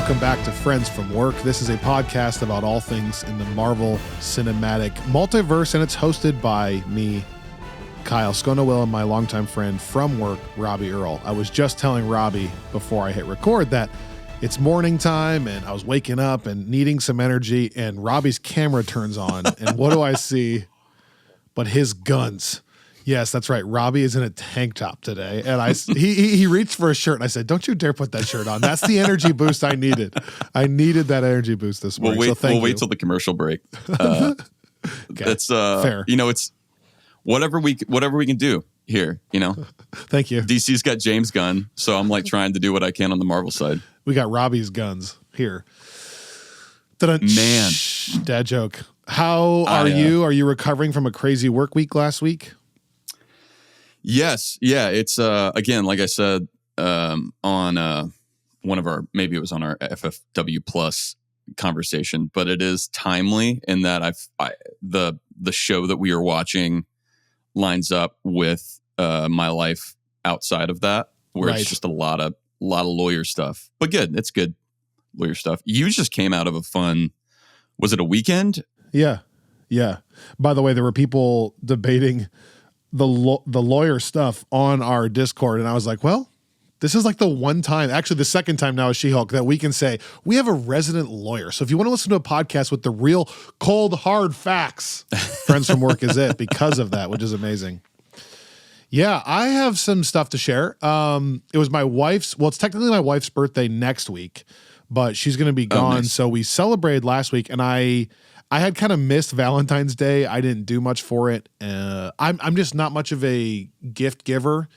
welcome back to Friends from Work. This is a podcast about all things in the Marvel Cinematic Multiverse, and it's hosted by me, Kyle Sconowill, and my longtime friend from work, Robbie Earl. I was just telling Robbie before I hit record that it's morning time, and I was waking up and needing some energy, and Robbie's camera turns on, and what do I see but his guns? Yes, that's right. Robbie is in a tank top today, and he reached for a shirt, and I said, "Don't you dare put that shirt on." That's the energy boost I needed. I needed that energy boost this morning. We'll wait till the commercial break. Okay. It's fair. It's whatever we can do here. Thank you. DC's got James Gunn, so I'm like trying to do what I can on the Marvel side. We got Robbie's guns here. Man, dad joke. How are you? Are you recovering from a crazy work week last week? Yes. Yeah. It's, again, like I said, on one of our, maybe it was on our FFW Plus conversation, but it is timely in that the show that we are watching lines up with my life outside of that, where It's just a lot of lawyer stuff. But good. It's good lawyer stuff. You just came out of a fun, was it a weekend? Yeah. Yeah. By the way, there were people debating the lawyer stuff on our Discord, and I was like, well, this is like the one time, actually the second time now as She-Hulk, that we can say we have a resident lawyer. So if you want to listen to a podcast with the real cold hard facts, Friends from Work is it because of that, which is amazing. Yeah, I have some stuff to share. It was my wife's, well, it's technically my wife's birthday next week, but she's going to be gone. Nice. So we celebrated last week, and I had kind of missed Valentine's Day. I didn't do much for it. I'm just not much of a gift giver,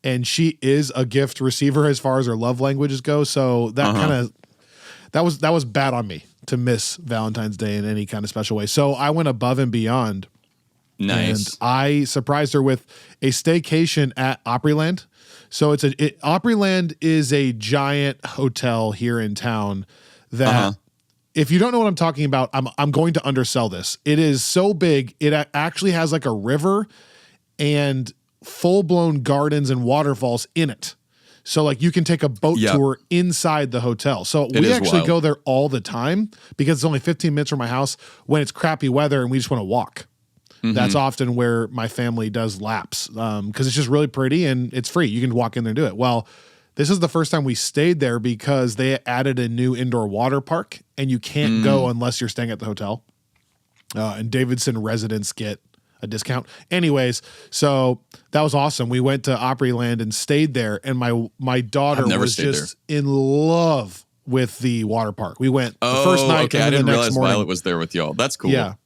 and she is a gift receiver as far as her love languages go. So that that was bad on me to miss Valentine's Day in any kind of special way. So I went above and beyond. Nice. And I surprised her with a staycation at Opryland. So Opryland is a giant hotel here in town that. If you don't know what I'm talking about, I'm going to undersell this. It is so big, it actually has like a river and full-blown gardens and waterfalls in it. So like you can take a boat tour inside the hotel. So we actually go there all the time because it's only 15 minutes from my house when it's crappy weather and we just want to walk. Mm-hmm. That's often where my family does laps because it's just really pretty and it's free. You can walk in there and do it. Well, this is the first time we stayed there because they added a new indoor water park, and you can't go unless you're staying at the hotel. And Davidson residents get a discount. Anyways, so that was awesome. We went to Opryland and stayed there, and my daughter was just in love with the water park. We went the first night. Okay, I didn't realize Violet was there with y'all. That's cool. Yeah.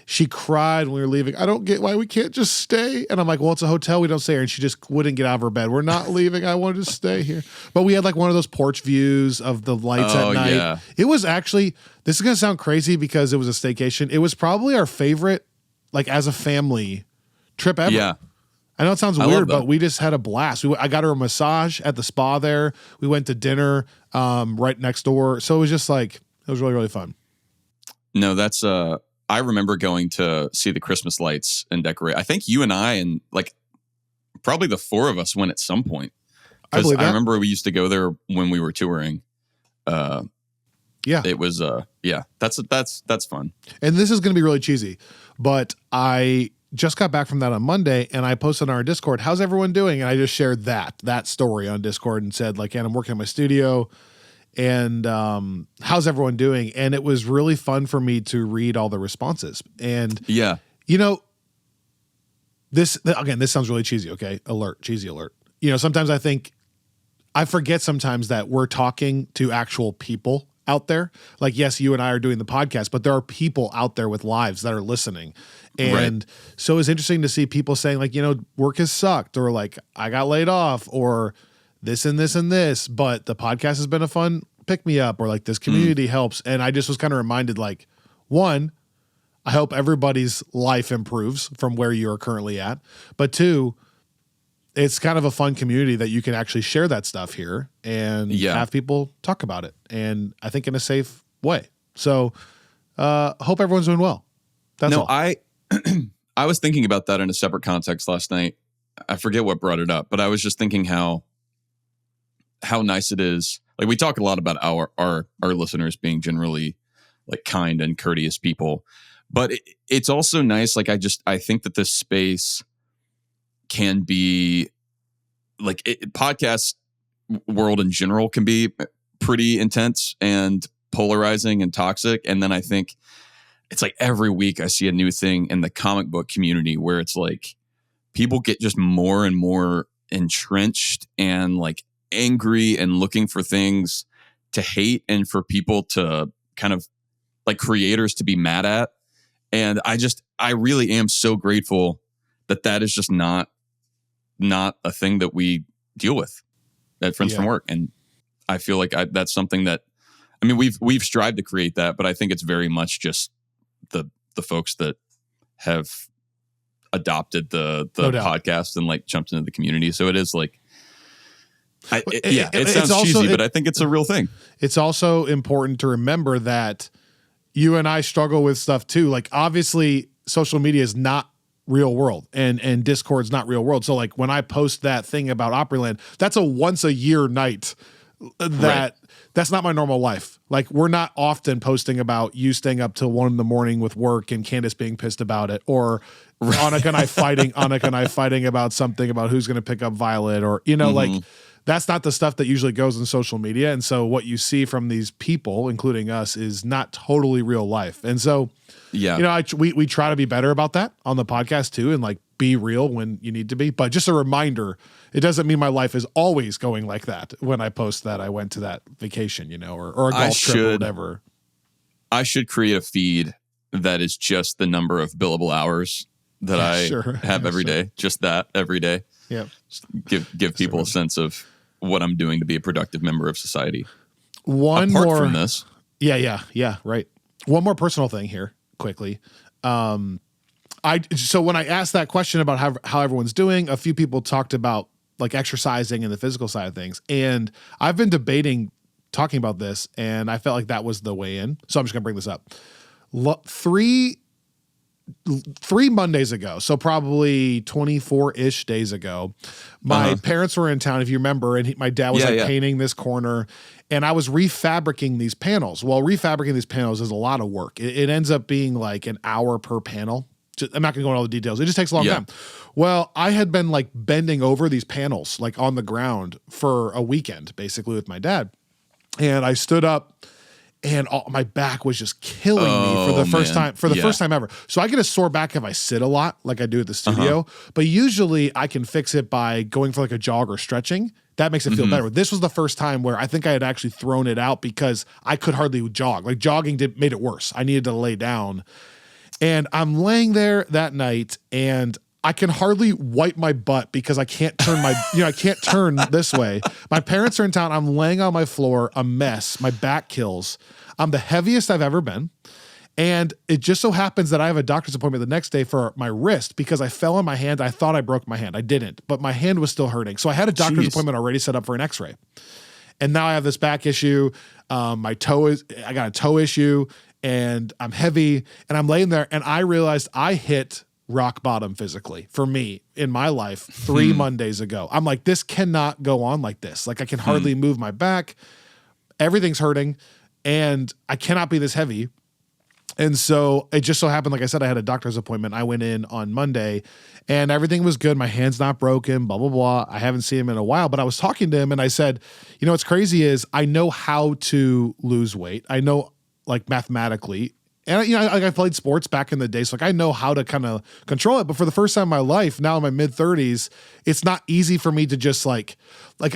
She cried when we were leaving. I don't get why we can't just stay. And I'm like, well, it's a hotel. We don't stay here. And she just wouldn't get out of her bed. We're not leaving. I wanted to stay here. But we had like one of those porch views of the lights at night. Yeah. It was actually, this is going to sound crazy because it was a staycation. It was probably our favorite, like as a family trip ever. Yeah. I know it sounds weird, but we just had a blast. I got her a massage at the spa there. We went to dinner right next door. So it was just like, it was really, really fun. No, that's, I remember going to see the Christmas lights and decorate. I think you and I and like probably the four of us went at some point. Because I remember we used to go there when we were touring. It was that's fun. And this is going to be really cheesy, but I just got back from that on Monday and I posted on our Discord, how's everyone doing? And I just shared that story on Discord and said like, and I'm working in my studio. And how's everyone doing? And it was really fun for me to read all the responses. And this sounds really cheesy. Okay, cheesy alert. Sometimes I forget sometimes that we're talking to actual people out there. Like, yes, you and I are doing the podcast, but there are people out there with lives that are listening. And so it's interesting to see people saying like, work has sucked, or like I got laid off, or this and this and this, but the podcast has been a fun pick me up, or like this community helps. And I just was kind of reminded like, one, I hope everybody's life improves from where you are currently at. But two, it's kind of a fun community that you can actually share that stuff here and have people talk about it. And I think in a safe way. So hope everyone's doing well. That's all. I was thinking about that in a separate context last night. I forget what brought it up, but I was just thinking how how nice it is. Like, we talk a lot about our listeners being generally like kind and courteous people, but it's also nice. Like, I think that this space can be like podcast world in general can be pretty intense and polarizing and toxic. And then I think it's like every week I see a new thing in the comic book community where it's like people get just more and more entrenched and like angry and looking for things to hate and for people to kind of like creators to be mad at. And I really am so grateful that is just not a thing that we deal with at Friends from Work. And I feel like that's something that, I mean, we've strived to create that, but I think it's very much just the folks that have adopted the podcast and like jumped into the community. So it is like, it sounds cheesy, but I think it's a real thing. It's also important to remember that you and I struggle with stuff too. Like, obviously social media is not real world and Discord's not real world. So like when I post that thing about Opryland, that's a once a year night that's not my normal life. Like, we're not often posting about you staying up till 1 a.m. with work and Candace being pissed about it, or Annika and I fighting about something about who's going to pick up Violet, or, like, that's not the stuff that usually goes in social media. And so what you see from these people, including us, is not totally real life. And so, we try to be better about that on the podcast too, and like be real when you need to be. But just a reminder, it doesn't mean my life is always going like that. When I post that I went to that vacation, or a golf trip or whatever. I should create a feed that is just the number of billable hours that I have every day. Just that every day. Yeah. Give people a sense of what I'm doing to be a productive member of society. Apart from this. Yeah. Right. One more personal thing here quickly. So when I asked that question about how everyone's doing, a few people talked about like exercising and the physical side of things. And I've been debating talking about this, and I felt like that was the way in. So I'm just gonna bring this up. Three Mondays ago, so probably 24-ish days ago, my parents were in town, if you remember, and my dad was painting this corner, and I was refabricating these panels. Well, refabricating these panels is a lot of work. It ends up being like an hour per panel. I'm not going to go into all the details. It just takes a long time. Well, I had been like bending over these panels, like on the ground for a weekend, basically with my dad. And I stood up, and my back was just killing me for the first time ever. So I get a sore back if I sit a lot, like I do at the studio. But usually I can fix it by going for like a jog or stretching. That makes it feel better. This was the first time where I think I had actually thrown it out because I could hardly jog. Like, jogging made it worse. I needed to lay down. And I'm laying there that night, and I can hardly wipe my butt because I can't turn I can't turn this way. My parents are in town. I'm laying on my floor, a mess. My back kills. I'm the heaviest I've ever been. And it just so happens that I have a doctor's appointment the next day for my wrist because I fell on my hand. I thought I broke my hand. I didn't, but my hand was still hurting. So I had a doctor's appointment already set up for an x-ray. And now I have this back issue. I got a toe issue, and I'm heavy, and I'm laying there, and I realized I hit rock bottom physically for me in my life 3 Mondays ago. I'm like, this cannot go on like this. Like, I can hardly move my back. Everything's hurting, and I cannot be this heavy. And so it just so happened, like I said, I had a doctor's appointment. I went in on Monday, and everything was good. My hand's not broken, blah, blah, blah. I haven't seen him in a while, but I was talking to him, and I said, what's crazy is I know how to lose weight. I know, like, mathematically. And, I played sports back in the day, so like I know how to kind of control it. But for the first time in my life, now in my mid-30s, it's not easy for me to just like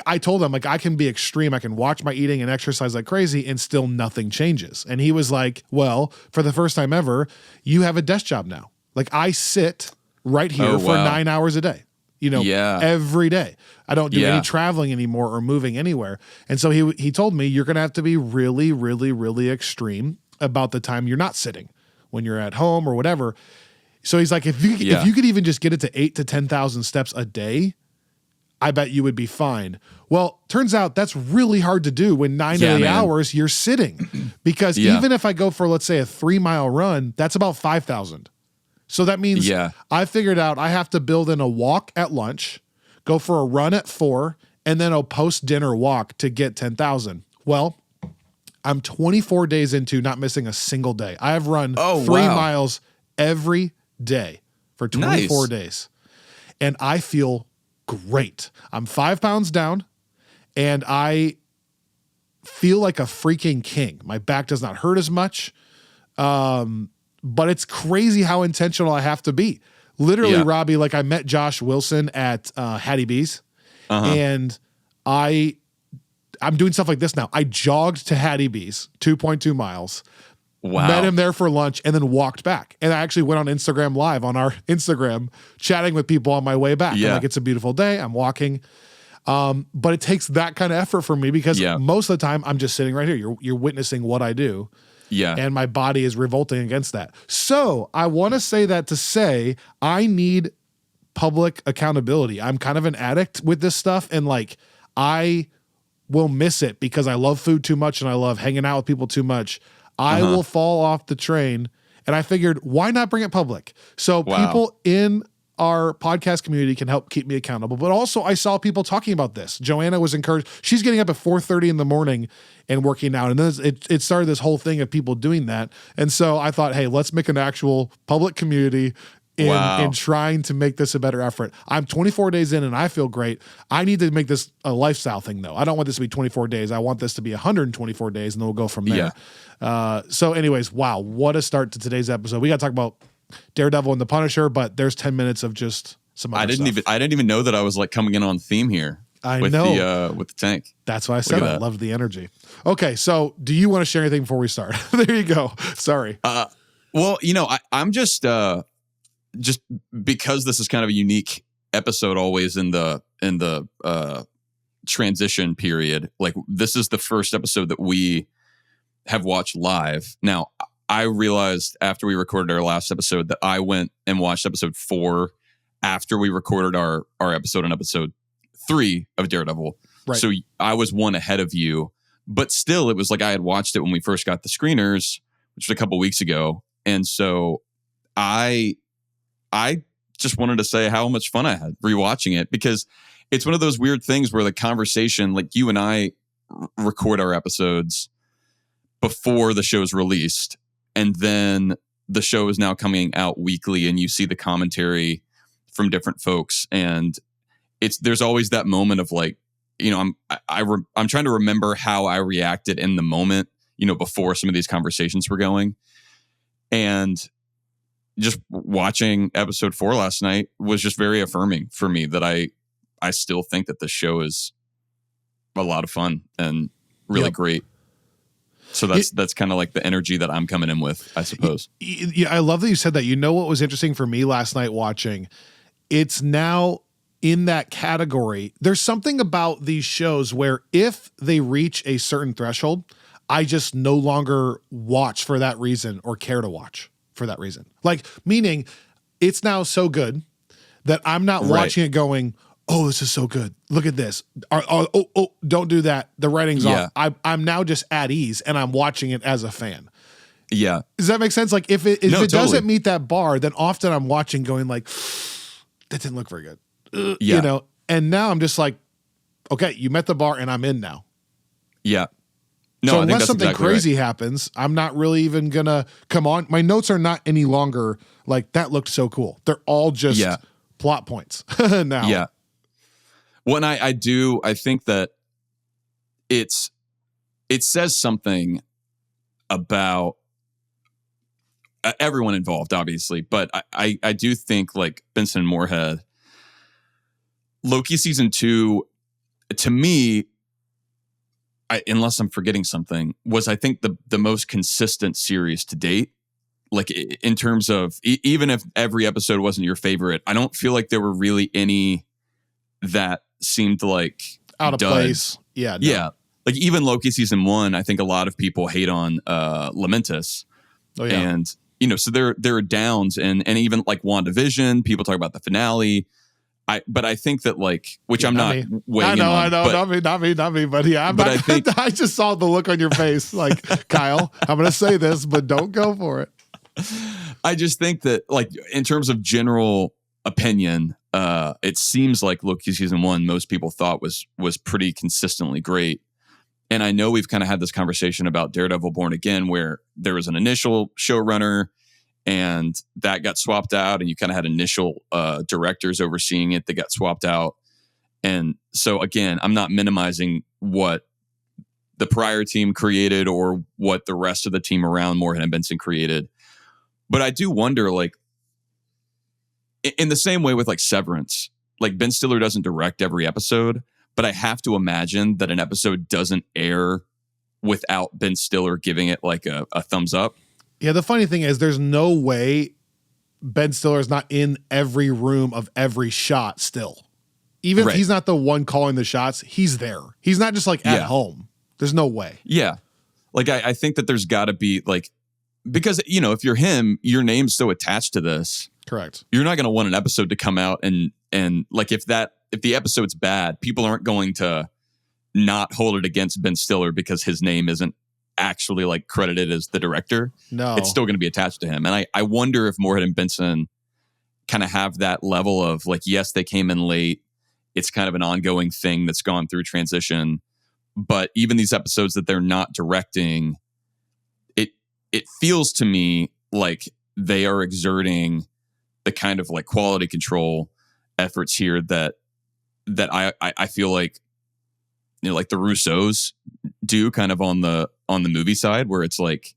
I told him, like, I can be extreme. I can watch my eating and exercise like crazy, and still nothing changes. And he was like, well, for the first time ever, you have a desk job now. Like, I sit right here for 9 hours a day, every day. I don't do any traveling anymore or moving anywhere. And so he told me, you're going to have to be really, really, really extreme about the time you're not sitting when you're at home or whatever. So he's like, if you could even just get it to 8,000 to 10,000 steps a day, I bet you would be fine. Well, turns out that's really hard to do when 9 of the hours you're sitting, because even if I go for, let's say, a 3-mile run, that's about 5,000. So that means I figured out I have to build in a walk at lunch, go for a run at 4, and then a post-dinner walk to get 10,000. Well, I'm 24 days into not missing a single day. I have run 3 miles every day for 24 days. And I feel great. I'm 5 pounds down and I feel like a freaking king. My back does not hurt as much. But it's crazy how intentional I have to be. Literally, Robbie, like I met Josh Wilson at Hattie B's and I'm doing stuff like this now. I jogged to Hattie B's, 2.2 miles. Wow. Met him there for lunch and then walked back. And I actually went on Instagram Live on our Instagram chatting with people on my way back. Yeah. Like, it's a beautiful day. I'm walking. But it takes that kind of effort for me because most of the time I'm just sitting right here. You're witnessing what I do. Yeah. And my body is revolting against that. So I want to say that to say I need public accountability. I'm kind of an addict with this stuff. And like, I will miss it because I love food too much and I love hanging out with people too much. I will fall off the train. And I figured, why not bring it public? So people in our podcast community can help keep me accountable. But also I saw people talking about this. Joanna was encouraged. She's getting up at 4:30 in the morning and working out. And then it started this whole thing of people doing that. And so I thought, hey, let's make an actual public community in trying to make this a better effort. I'm 24 days in and I feel great. I need to make this a lifestyle thing though. I don't want this to be 24 days. I want this to be 124 days and then we'll go from there. So anyways, wow. What a start to today's episode. We got to talk about Daredevil and the Punisher, but there's 10 minutes of just some other stuff. I didn't even know that I was like coming in on theme here. With the tank. That's why I said I loved the energy. Okay. So do you want to share anything before we start? There you go. Sorry. Well, I'm just because this is kind of a unique episode always in the transition period. Like, this is the first episode that we have watched live. Now, I realized after we recorded our last episode that I went and watched episode 4 after we recorded our episode on episode 3 of Daredevil. Right. So I was one ahead of you, but still it was like I had watched it when we first got the screeners, which was a couple weeks ago. And so I just wanted to say how much fun I had rewatching it, because it's one of those weird things where the conversation, like you and I record our episodes before the show's released, and then the show is now coming out weekly and you see the commentary from different folks. And there's always that moment of like, I'm trying to remember how I reacted in the moment, before some of these conversations were going. And just watching episode 4 last night was just very affirming for me that I still think that this show is a lot of fun and really great. So that's kind of like the energy that I'm coming in with, I suppose. Yeah, I love that you said that. What was interesting for me last night watching? It's now in that category. There's something about these shows where if they reach a certain threshold, I just no longer watch for that reason or care to watch for that reason. Like, meaning it's now so good that I'm not watching it going, oh, this is so good. Look at this. Oh, don't do that. The writing's off. I'm now just at ease and I'm watching it as a fan. Yeah. Does that make sense? Like, if it doesn't meet that bar, then often I'm watching going like, that didn't look very good. And now I'm just like, okay, you met the bar and I'm in now. Yeah. No, so unless something crazy happens, I'm not really even gonna come on. My notes are not any longer like, that looked so cool. They're all just plot points now. Yeah. Well, and I think that it says something about everyone involved, obviously, but I do think like Benson and Moorhead, Loki season 2, to me, unless I'm forgetting something, was I think the most consistent series to date. Like, in terms of even if every episode wasn't your favorite, I don't feel like there were really any that seemed like out of place. Yeah. No. Yeah. Like even Loki season 1, I think a lot of people hate on Lamentus. Oh, yeah. And, so there are downs and even like WandaVision, people talk about the finale. But I think that like, which I'm not weighing in on. I know, not me, but yeah, I just saw the look on your face, like, Kyle, I'm going to say this, but don't go for it. I just think that like, in terms of general opinion, it seems like Loki season 1, most people thought was pretty consistently great. And I know we've kind of had this conversation about Daredevil Born Again, where there was an initial showrunner and that got swapped out, and you kind of had initial directors overseeing it that got swapped out. And so again, I'm not minimizing what the prior team created or what the rest of the team around Moorhead and Benson created. But I do wonder, like, in the same way with like Severance, like Ben Stiller doesn't direct every episode, but I have to imagine that an episode doesn't air without Ben Stiller giving it like a thumbs up. Yeah, the funny thing is there's no way Ben Stiller is not in every room of every shot still. Even if he's not the one calling the shots, he's there. He's not just like at home. There's no way. Yeah. Like I think that there's got to be like, because, you know, if you're him, your name's so attached to this. Correct. You're not going to want an episode to come out and like if the episode's bad, people aren't going to not hold it against Ben Stiller because his name isn't actually like credited as the director. No. It's still going to be attached to him. And I wonder if Moorhead and Benson kind of have that level of like, yes, they came in late. It's kind of an ongoing thing that's gone through transition. But even these episodes that they're not directing, it feels to me like they are exerting the kind of like quality control efforts here that I feel like, you know, like the Russos do kind of on the movie side, where it's like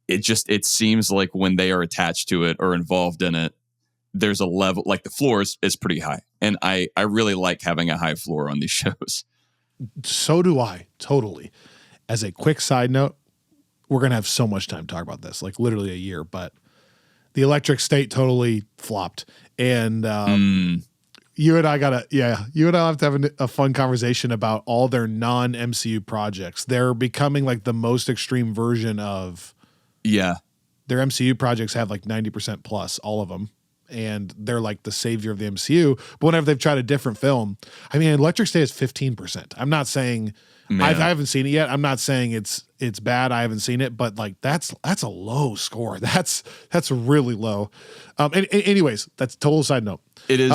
it seems like when they are attached to it or involved in it, there's a level, like the floor is pretty high. And I really like having a high floor on these shows. So do I, totally. As a quick side note, we're going to have so much time to talk about this, like literally a year, but the Electric State totally flopped. And you and I have to have a fun conversation about all their non-MCU projects. They're becoming like the most extreme version of their MCU projects have like 90% plus, all of them. And they're like the savior of the MCU. But whenever they've tried a different film, I mean, Electric State is 15%. I'm not saying I haven't seen it yet. I'm not saying it's bad. I haven't seen it, but like that's a low score. That's really low. Anyways, that's a total side note. It is.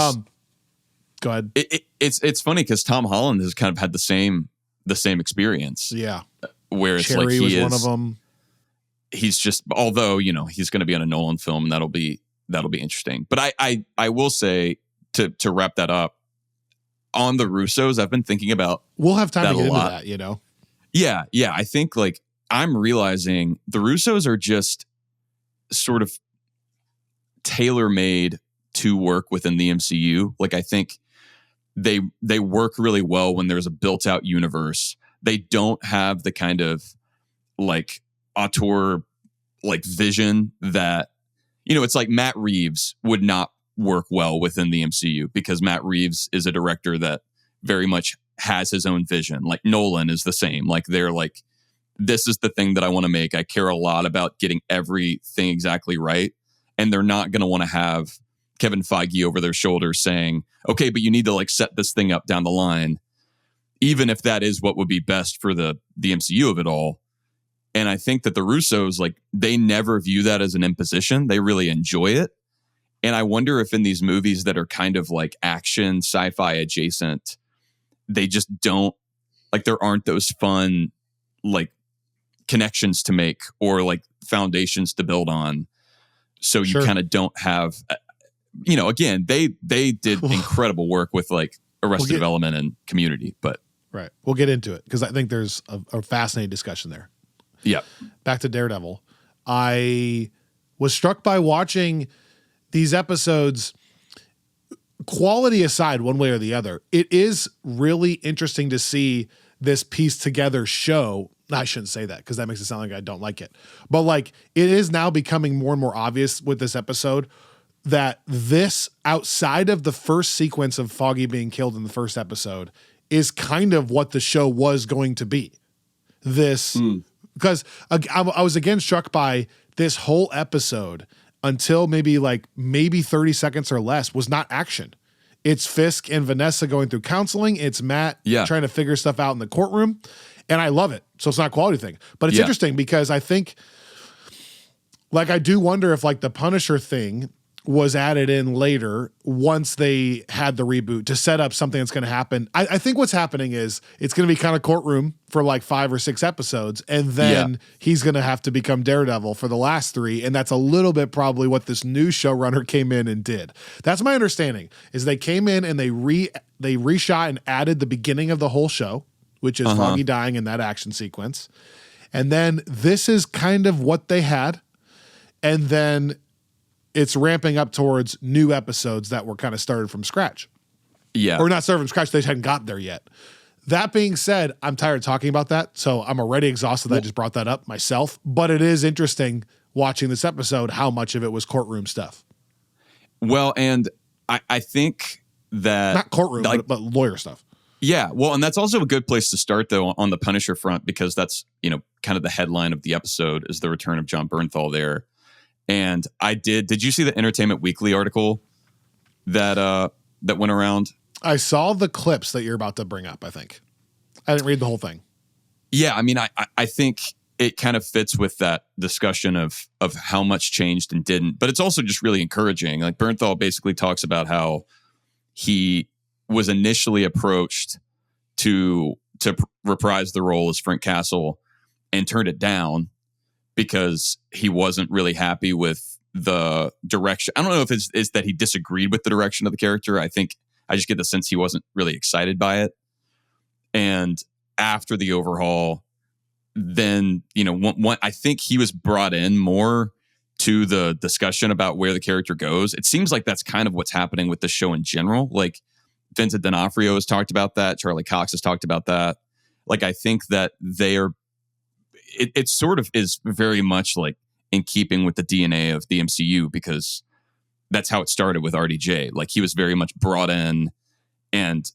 Go ahead. It's funny because Tom Holland has kind of had the same experience. Yeah. Where it's Cherry like he was is one of them. He's just, although, you know, he's going to be on a Nolan film, and that'll be interesting. But I will say to wrap that up, on the Russos, I've been thinking about. We'll have time to get into that, you know? Yeah. I think like I'm realizing the Russos are just sort of tailor-made to work within the MCU. Like I think they work really well when there's a built-out universe. They don't have the kind of like auteur like vision that, you know, it's like Matt Reeves would not work well within the MCU because Matt Reeves is a director that very much has his own vision. Like Nolan is the same. Like they're like, this is the thing that I want to make. I care a lot about getting everything exactly right. And they're not going to want to have Kevin Feige over their shoulder saying, okay, but you need to like set this thing up down the line, even if that is what would be best for the MCU of it all. And I think that the Russos, like, they never view that as an imposition. They really enjoy it. And I wonder if in these movies that are kind of like action, sci-fi adjacent, they just don't, like, there aren't those fun, like, connections to make or like foundations to build on. So you kind of don't have, you know, again, they did incredible work with like Arrested Development and Community, but. Right. We'll get into it because I think there's a fascinating discussion there. Yeah. Back to Daredevil. I was struck by watching these episodes, quality aside, one way or the other. It is really interesting to see this pieced together show. I shouldn't say that because that makes it sound like I don't like it. But like it is now becoming more and more obvious with this episode that this, outside of the first sequence of Foggy being killed in the first episode, is kind of what the show was going to be. This, because I was again struck by this whole episode until maybe 30 seconds or less was not action. It's Fisk and Vanessa going through counseling. It's Matt trying to figure stuff out in the courtroom. And I love it. So it's not a quality thing. But it's interesting because I think, like, I do wonder if like the Punisher thing was added in later once they had the reboot to set up something that's going to happen. I think what's happening is it's going to be kind of courtroom for like 5 or 6 episodes, and then he's going to have to become Daredevil for the last 3, and that's a little bit probably what this new showrunner came in and did. That's my understanding, is they came in and they reshot and added the beginning of the whole show, which is Foggy dying in that action sequence. And then this is kind of what they had, and then it's ramping up towards new episodes that were kind of started from scratch. Yeah. Or not started from scratch, they hadn't got there yet. That being said, I'm tired of talking about that, so I'm already exhausted that I just brought that up myself. But it is interesting watching this episode how much of it was courtroom stuff. Well, and I think that... Not courtroom, but lawyer stuff. Yeah, well, and that's also a good place to start, though, on the Punisher front, because that's, kind of the headline of the episode is the return of Jon Bernthal there. And did you see the Entertainment Weekly article that went around? I saw the clips that you're about to bring up, I think. I didn't read the whole thing. Yeah, I mean, I think it kind of fits with that discussion of how much changed and didn't. But it's also just really encouraging. Like, Bernthal basically talks about how he was initially approached to reprise the role as Frank Castle and turned it down because he wasn't really happy with the direction. I don't know if it's that he disagreed with the direction of the character. I think I just get the sense he wasn't really excited by it. And after the overhaul, then, I think he was brought in more to the discussion about where the character goes. It seems like that's kind of what's happening with the show in general. Like, Vincent D'Onofrio has talked about that. Charlie Cox has talked about that. Like, I think that it sort of is very much like in keeping with the DNA of the MCU, because that's how it started with RDJ. Like, he was very much brought in, and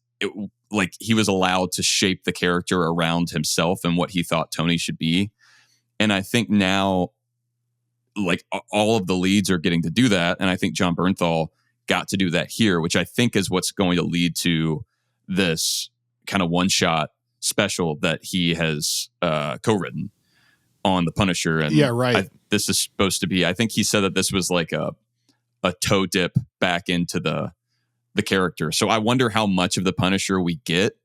he was allowed to shape the character around himself and what he thought Tony should be. And I think now, like, all of the leads are getting to do that. And I think Jon Bernthal got to do that here, which I think is what's going to lead to this kind of one-shot special that he has co-written on the Punisher. And yeah, right. This is supposed to be, I think he said that this was like a toe dip back into the character. So I wonder how much of the Punisher we get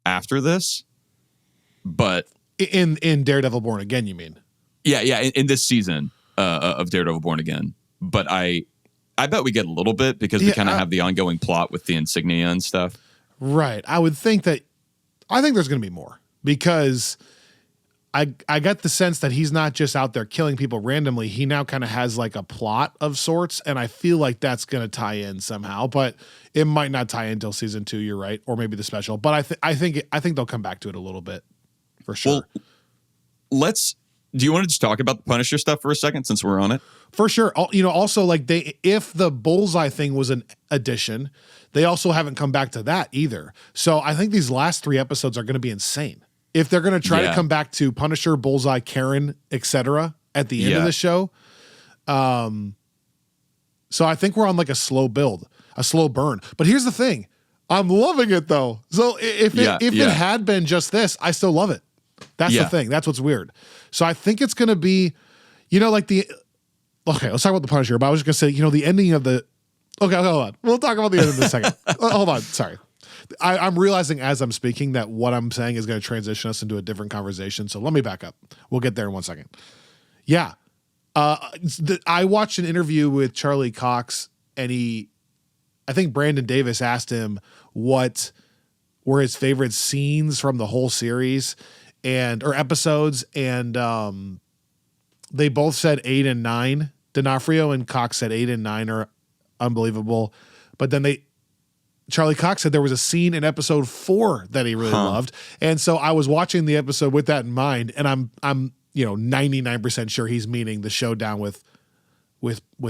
after this. But in Daredevil Born Again, you mean? Yeah, in this season of Daredevil Born Again. But I bet we get a little bit, because we kind of have the ongoing plot with the insignia and stuff. Right. I think there's going to be more, because I got the sense that he's not just out there killing people randomly. He now kind of has like a plot of sorts, and I feel like that's going to tie in somehow, but it might not tie in until season 2. You're right, or maybe the special. But I think they'll come back to it a little bit for sure. Well, do you want to just talk about the Punisher stuff for a second, since we're on it? For sure. Also, like, if the Bullseye thing was an addition, they also haven't come back to that either. So I think these last 3 episodes are going to be insane. If they're going to try to come back to Punisher, Bullseye, Karen, etc. at the end of the show. So I think we're on like a slow burn. But here's the thing. I'm loving it, though. So if it had been just this, I still love it. That's the thing. That's what's weird. So I think it's going to be, okay, let's talk about the Punisher. But I was just going to say, the ending of the... Okay, hold on. We'll talk about the end in a second. Hold on. Sorry. I'm realizing as I'm speaking that what I'm saying is going to transition us into a different conversation. So let me back up. We'll get there in 1 second. Yeah. I watched an interview with Charlie Cox, and I think Brandon Davis asked him what were his favorite scenes from the whole series or episodes. And they both said 8 and 9. D'Onofrio and Cox said 8 and 9 are unbelievable. But then Charlie Cox said there was a scene in episode 4 that he really loved. And so I was watching the episode with that in mind, and I'm 99% sure he's meaning the showdown with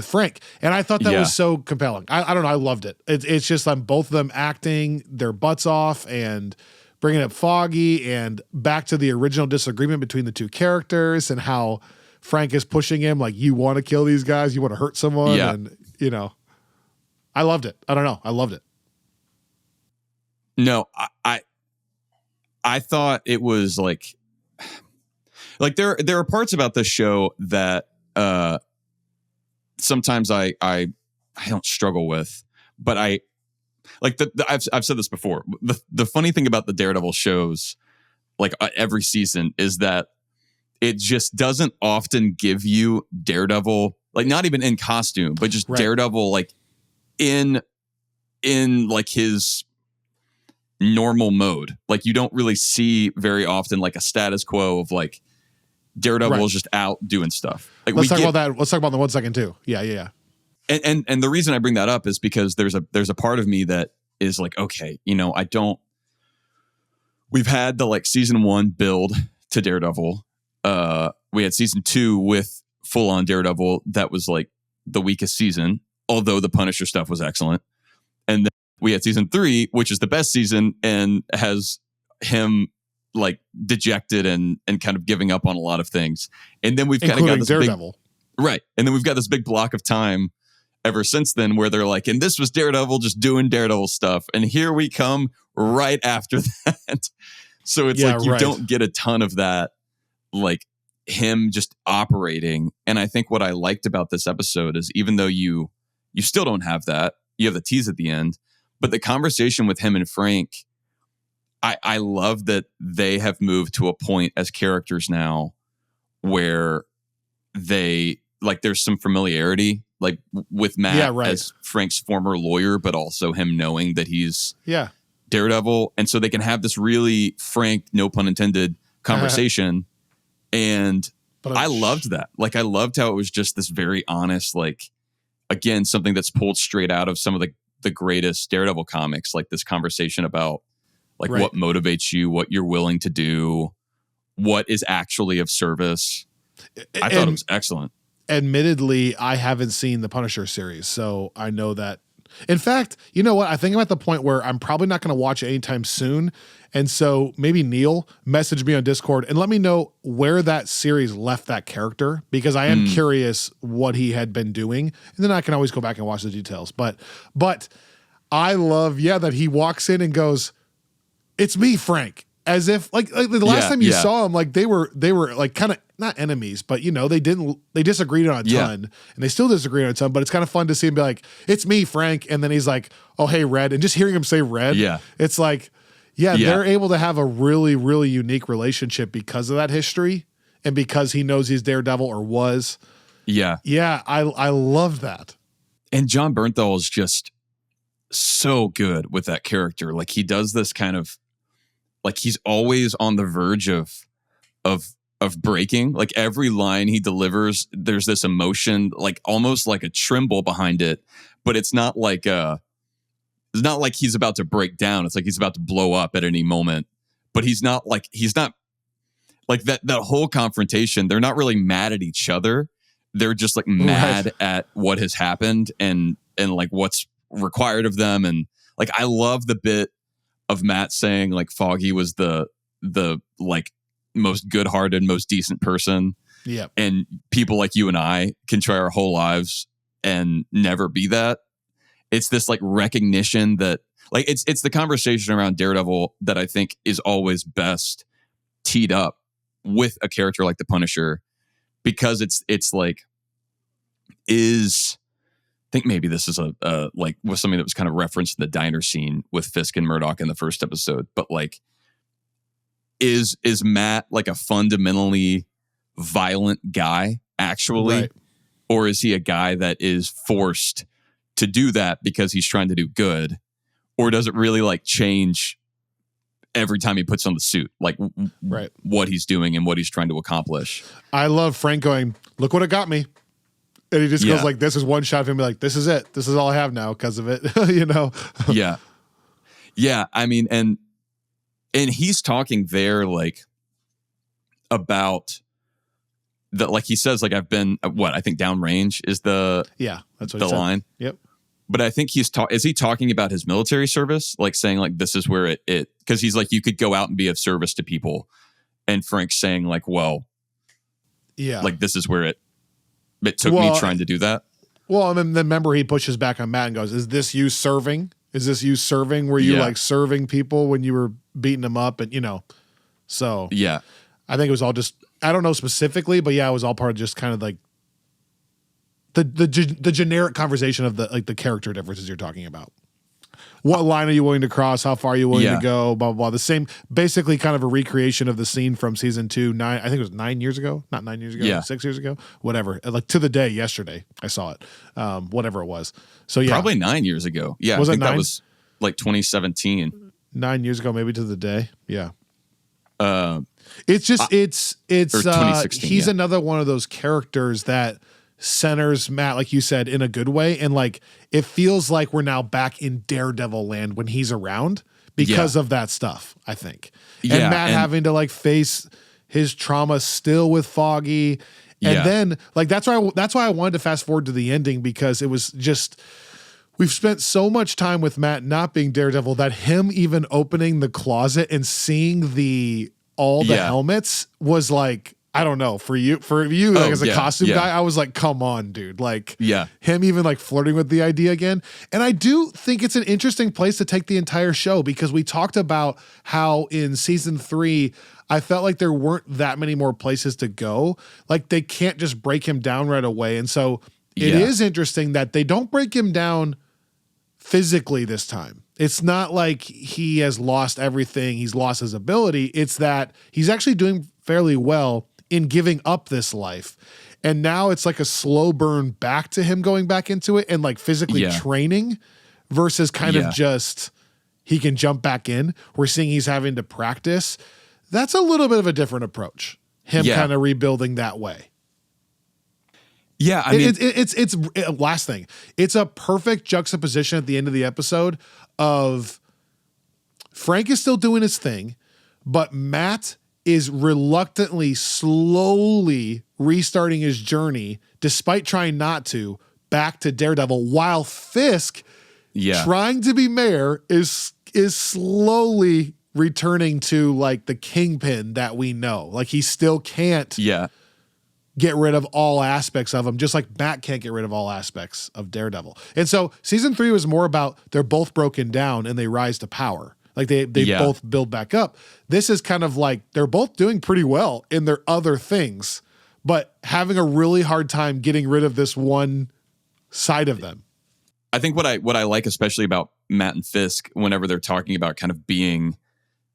Frank. And I thought that was so compelling. I don't know, I loved it. It's just both of them acting their butts off and bringing up Foggy, and back to the original disagreement between the two characters, and how Frank is pushing him like, you want to kill these guys, you want to hurt someone. Yeah. And I loved it. I don't know. I loved it. No, I thought it was like there are parts about this show that sometimes I I don't struggle with, but I like I've said this before. The funny thing about the Daredevil shows, like every season, is that it just doesn't often give you Daredevil, like not even in costume, but just Daredevil, like in like his normal mode. Like you don't really see very often like a status quo of like Daredevil is just out doing stuff. Like let's talk about that. Let's talk about the 1 second too. Yeah. And the reason I bring that up is because there's a part of me that is like, okay, we've had the like season 1 build to Daredevil. We had season 2 with full on Daredevil. That was like the weakest season, although the Punisher stuff was excellent. And then we had season 3, which is the best season and has him like dejected and kind of giving up on a lot of things. And then we've kind of got this Daredevil. Right. And then we've got this big block of time ever since then where they're like, and this was Daredevil just doing Daredevil stuff. And here we come right after that. So it's like you don't get a ton of that, like him just operating. And I think what I liked about this episode is even though you still don't have that, you have the tease at the end, but the conversation with him and Frank, I love that they have moved to a point as characters now where they like there's some familiarity like with Matt as Frank's former lawyer, but also him knowing that he's Daredevil. And so they can have this really frank, no pun intended, conversation. And I loved that. Like I loved how it was just this very honest, like, again, something that's pulled straight out of some of the greatest Daredevil comics, like this conversation about like what motivates you, what you're willing to do, what is actually of service. I thought it was excellent. Admittedly, I haven't seen the Punisher series, so I know that. In fact, you know what? I think I'm at the point where I'm probably not going to watch it anytime soon. And so maybe Neil message me on Discord and let me know where that series left that character, because I am curious what he had been doing. And then I can always go back and watch the details. But I love, that he walks in and goes, "It's me, Frank." As if like the last time you saw him, like they were like kind of not enemies, but they disagreed on a ton and they still disagree on a ton, but it's kind of fun to see him be like, "It's me, Frank." And then he's like, "Oh, hey, Red." And just hearing him say Red, it's like, they're able to have a really, really unique relationship because of that history and because he knows he's Daredevil or was. I love that. And John Bernthal is just so good with that character. Like he does this kind of, like he's always on the verge of breaking. Like every line he delivers, there's this emotion, like almost like a tremble behind it, but it's not like he's about to break down. It's like he's about to blow up at any moment, but he's not like that whole confrontation. They're not really mad at each other. They're just like mad at what has happened and like what's required of them. And like, I love the bit of Matt saying like Foggy was the like most good-hearted, most decent person. Yeah. And people like you and I can try our whole lives and never be that. It's this like recognition that like it's the conversation around Daredevil that I think is always best teed up with a character like the Punisher, because it's like I think maybe this is a like was something that was kind of referenced in the diner scene with Fisk and Murdoch in the first episode. But like, is Matt like a fundamentally violent guy actually, or is he a guy that is forced to do that because he's trying to do good, or does it really like change every time he puts on the suit, like what he's doing and what he's trying to accomplish? I love Frank going, "Look what it got me." And he just goes like, this is one shot of him, be like, "This is it. This is all I have now because of it." Yeah. I mean, and he's talking there like about the, like he says, like I've been I think downrange is that's what the line. Yep. But I think is he talking about his military service? Like saying like, this is where it, cause he's like, you could go out and be of service to people. And Frank's saying like, well, like this is where it took me trying to do that. Well, and then remember he pushes back on Matt and goes, "Is this you serving? Is this you serving? Were you like serving people when you were beating them up?" And so I think it was all just, I don't know specifically, but it was all part of just kind of like the generic conversation of the character differences you're talking about. What line are you willing to cross? How far are you willing to go? Blah, blah, blah. The same, basically kind of a recreation of the scene from season 2, I think it was 9 years ago. Not 9 years ago, 6 years ago, whatever. Like to the day yesterday, I saw it. Whatever it was. So yeah. Probably 9 years ago. Yeah, Was I it think 9? that was like 2017. 9 years ago, maybe to the day. Yeah. It's just, it's 2016, he's another one of those characters that centers Matt, like you said, in a good way. And like, it feels like we're now back in Daredevil land when he's around because of that stuff, I think. And Matt having to like face his trauma still with Foggy. And then like, that's why I wanted to fast forward to the ending, because it was just, we've spent so much time with Matt not being Daredevil that him even opening the closet and seeing all the helmets was like, I don't know, for you like as a costume guy, I was like, come on, dude. Like him even like flirting with the idea again. And I do think it's an interesting place to take the entire show, because we talked about how in season 3, I felt like there weren't that many more places to go. Like they can't just break him down right away. And so it is interesting that they don't break him down physically this time. It's not like he has lost everything. He's lost his ability. It's that he's actually doing fairly well in giving up this life. And now it's like a slow burn back to him going back into it and like physically training versus kind of just he can jump back in. We're seeing he's having to practice. That's a little bit of a different approach. Him kind of rebuilding that way. Yeah, I mean, it's last thing. It's a perfect juxtaposition at the end of the episode of Frank is still doing his thing, but Matt is reluctantly, slowly restarting his journey, despite trying not to, back to Daredevil, while Fisk, trying to be mayor, is slowly returning to like the Kingpin that we know. Like he still can't get rid of all aspects of him, just like Matt can't get rid of all aspects of Daredevil. And so season 3 was more about they're both broken down and they rise to power. Like they both build back up. This is kind of like they're both doing pretty well in their other things, but having a really hard time getting rid of this one side of them. I think what I like especially about Matt and Fisk, whenever they're talking about kind of being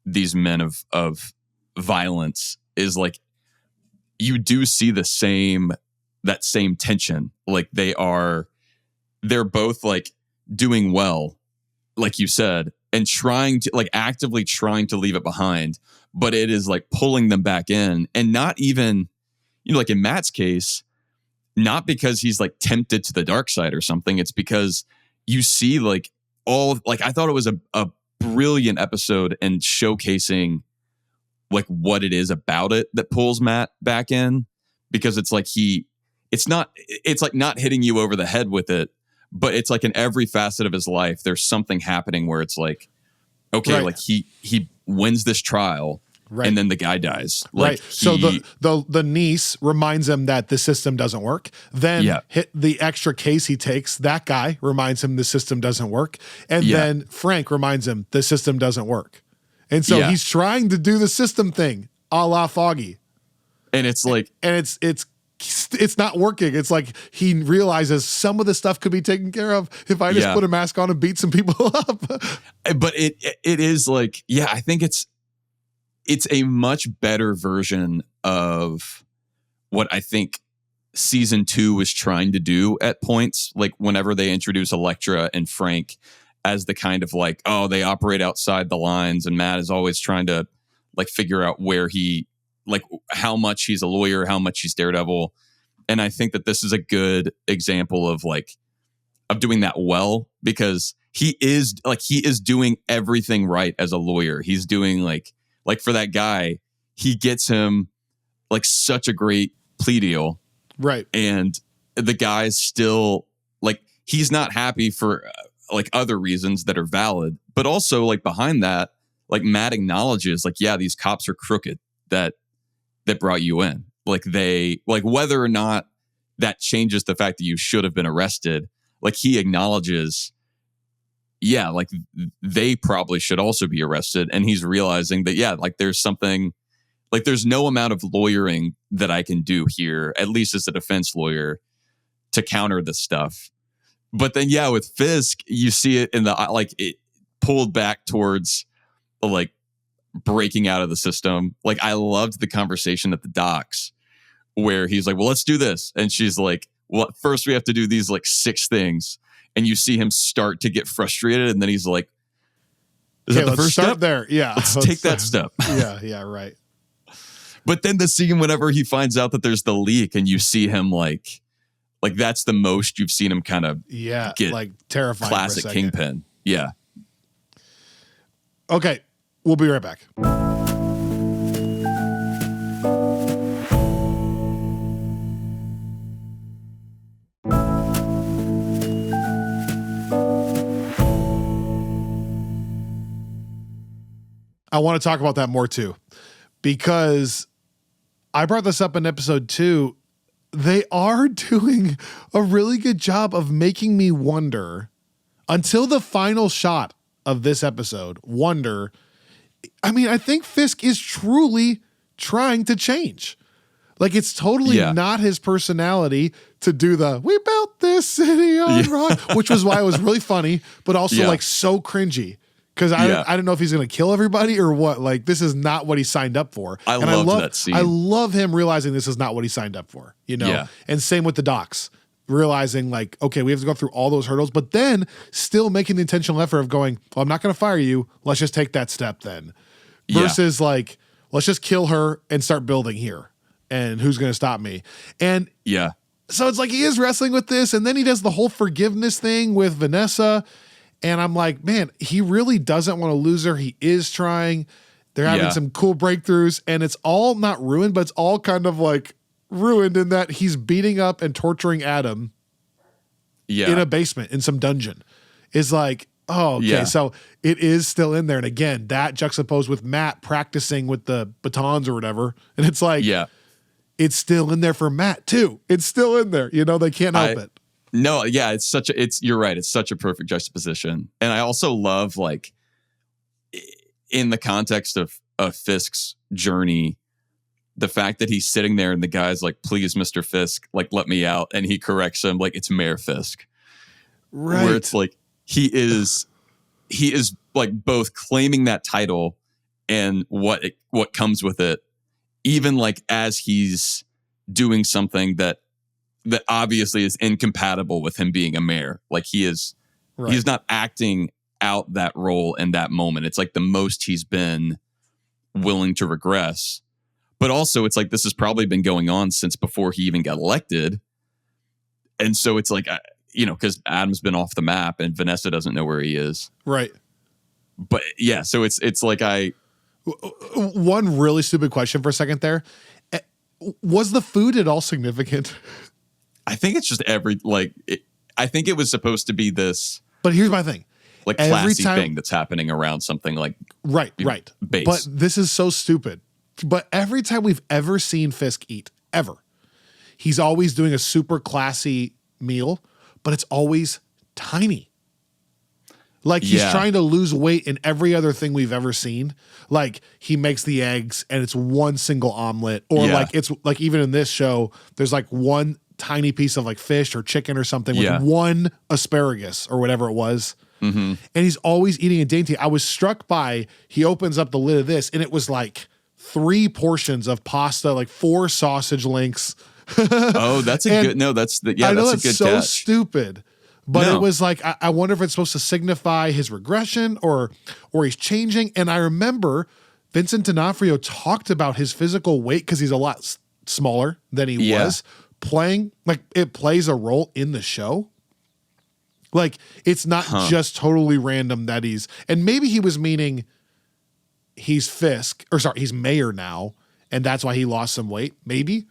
these men of violence, is like you do see that same tension. Like they're both like doing well, like you said, and trying to like actively trying to leave it behind, but it is like pulling them back in. And not even, like in Matt's case, not because he's like tempted to the dark side or something. It's because you see like I thought it was a brilliant episode and showcasing like what it is about it that pulls Matt back in, because it's like it's like not hitting you over the head with it, but it's like in every facet of his life, there's something happening where it's like, okay, like he wins this trial, and then the guy dies. Like so the niece reminds him that the system doesn't work. Then hit the extra case he takes, that guy reminds him the system doesn't work. And then Frank reminds him the system doesn't work. And so he's trying to do the system thing a la Foggy. And it's like, and it's not working. It's like he realizes some of the stuff could be taken care of if I just put a mask on and beat some people up. But it is like, I think it's a much better version of what I think season 2 was trying to do at points. Like whenever they introduce Elektra and Frank as the kind of like, oh, they operate outside the lines, and Matt is always trying to like figure out where like how much he's a lawyer, how much he's Daredevil. And I think that this is a good example of doing that well, because he is doing everything right as a lawyer. He's doing like for that guy, he gets him like such a great plea deal. Right. And the guy's still like, he's not happy for like other reasons that are valid, but also like behind that, like Matt acknowledges like, these cops are crooked that brought you in. Like whether or not that changes the fact that you should have been arrested, like he acknowledges, like they probably should also be arrested. And he's realizing that, like there's something, like there's no amount of lawyering that I can do here, at least as a defense lawyer, to counter this stuff. But then, yeah, with Fisk, you see it in the like it pulled back towards like breaking out of the system. Like I loved the conversation at the docks where he's like, well, let's do this. And she's like, well, first we have to do these like 6 things. And you see him start to get frustrated. And then he's like, is that the first step? There. Yeah. Let's take that step. Yeah, right. But then the scene whenever he finds out that there's the leak and you see him like that's the most you've seen him kind of get like terrifying. Classic Kingpin. Yeah. Okay. We'll be right back. I want to talk about that more too, because I brought this up in episode 2. They are doing a really good job of making me wonder until the final shot of this episode. I think Fisk is truly trying to change. Like it's totally not his personality to do we built this city on rock, which was why it was really funny, but also like so cringy. Because I don't know if he's going to kill everybody or what. Like, this is not what he signed up for. I love that scene. I love him realizing this is not what he signed up for, you know? Yeah. And same with the docs. Realizing, like, okay, we have to go through all those hurdles, but then still making the intentional effort of going, well, I'm not going to fire you. Let's just take that step then. Versus, like, let's just kill her and start building here. And who's going to stop me? And so it's like he is wrestling with this, and then he does the whole forgiveness thing with Vanessa. And I'm like, man, he really doesn't want to lose her. He is trying. They're having some cool breakthroughs, and it's all not ruined, but it's all kind of like ruined in that he's beating up and torturing Adam in a basement, in some dungeon. Is like, oh, okay, so it is still in there. And again, that juxtaposed with Matt practicing with the batons or whatever. And it's like, it's still in there for Matt too. It's still in there. You know, they can't help it. No, yeah, you're right. It's such a perfect juxtaposition. And I also love, like, in the context of Fisk's journey, the fact that he's sitting there and the guy's like, please, Mr. Fisk, like, let me out. And he corrects him, like, it's Mayor Fisk. Right. Where it's like, he is like both claiming that title and what comes with it, even like as he's doing something that obviously is incompatible with him being a mayor. Like he's not acting out that role in that moment. It's like the most he's been willing to regress. But also it's like this has probably been going on since before he even got elected. And so it's like, because Adam's been off the map and Vanessa doesn't know where he is. Right. But yeah, so it's like one really stupid question for a second there. Was the food at all significant? I think it's just I think it was supposed to be this. But here's my thing. Like classy thing that's happening around something like. Right. Base. But this is so stupid. But every time we've ever seen Fisk eat, ever, he's always doing a super classy meal, but it's always tiny. Like he's trying to lose weight in every other thing we've ever seen. Like he makes the eggs and it's one single omelet, or like it's like even in this show, there's like one tiny piece of like fish or chicken or something with one asparagus or whatever it was. Mm-hmm. And he's always eating a dainty. I was struck by, he opens up the lid of this and it was like 3 portions of pasta, like 4 sausage links. Oh, that's a good, no, that's the, I know that's a good so catch. Stupid. But it was like, I wonder if it's supposed to signify his regression or he's changing. And I remember Vincent D'Onofrio talked about his physical weight because he's a lot smaller than he was, playing, like it plays a role in the show. Like it's not just totally random that and maybe he was meaning he's he's mayor now, and that's why he lost some weight, maybe.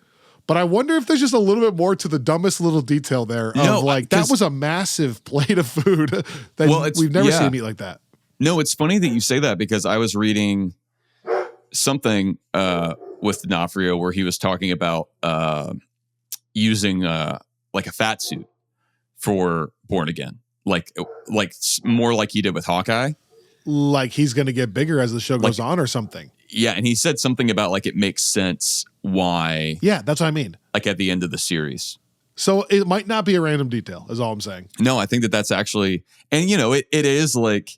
But I wonder if there's just a little bit more to the dumbest little detail there of that was a massive plate of food that we've never seen him eat like that. No, it's funny that you say that because I was reading something with D'Onofrio where he was talking about using like a fat suit for Born Again, like more like he did with Hawkeye. Like he's going to get bigger as the show goes on or something. Yeah, and he said something about like it makes sense why. Yeah, that's what I mean. Like at the end of the series. So it might not be a random detail, is all I'm saying. No, I think that that's actually, and it is like,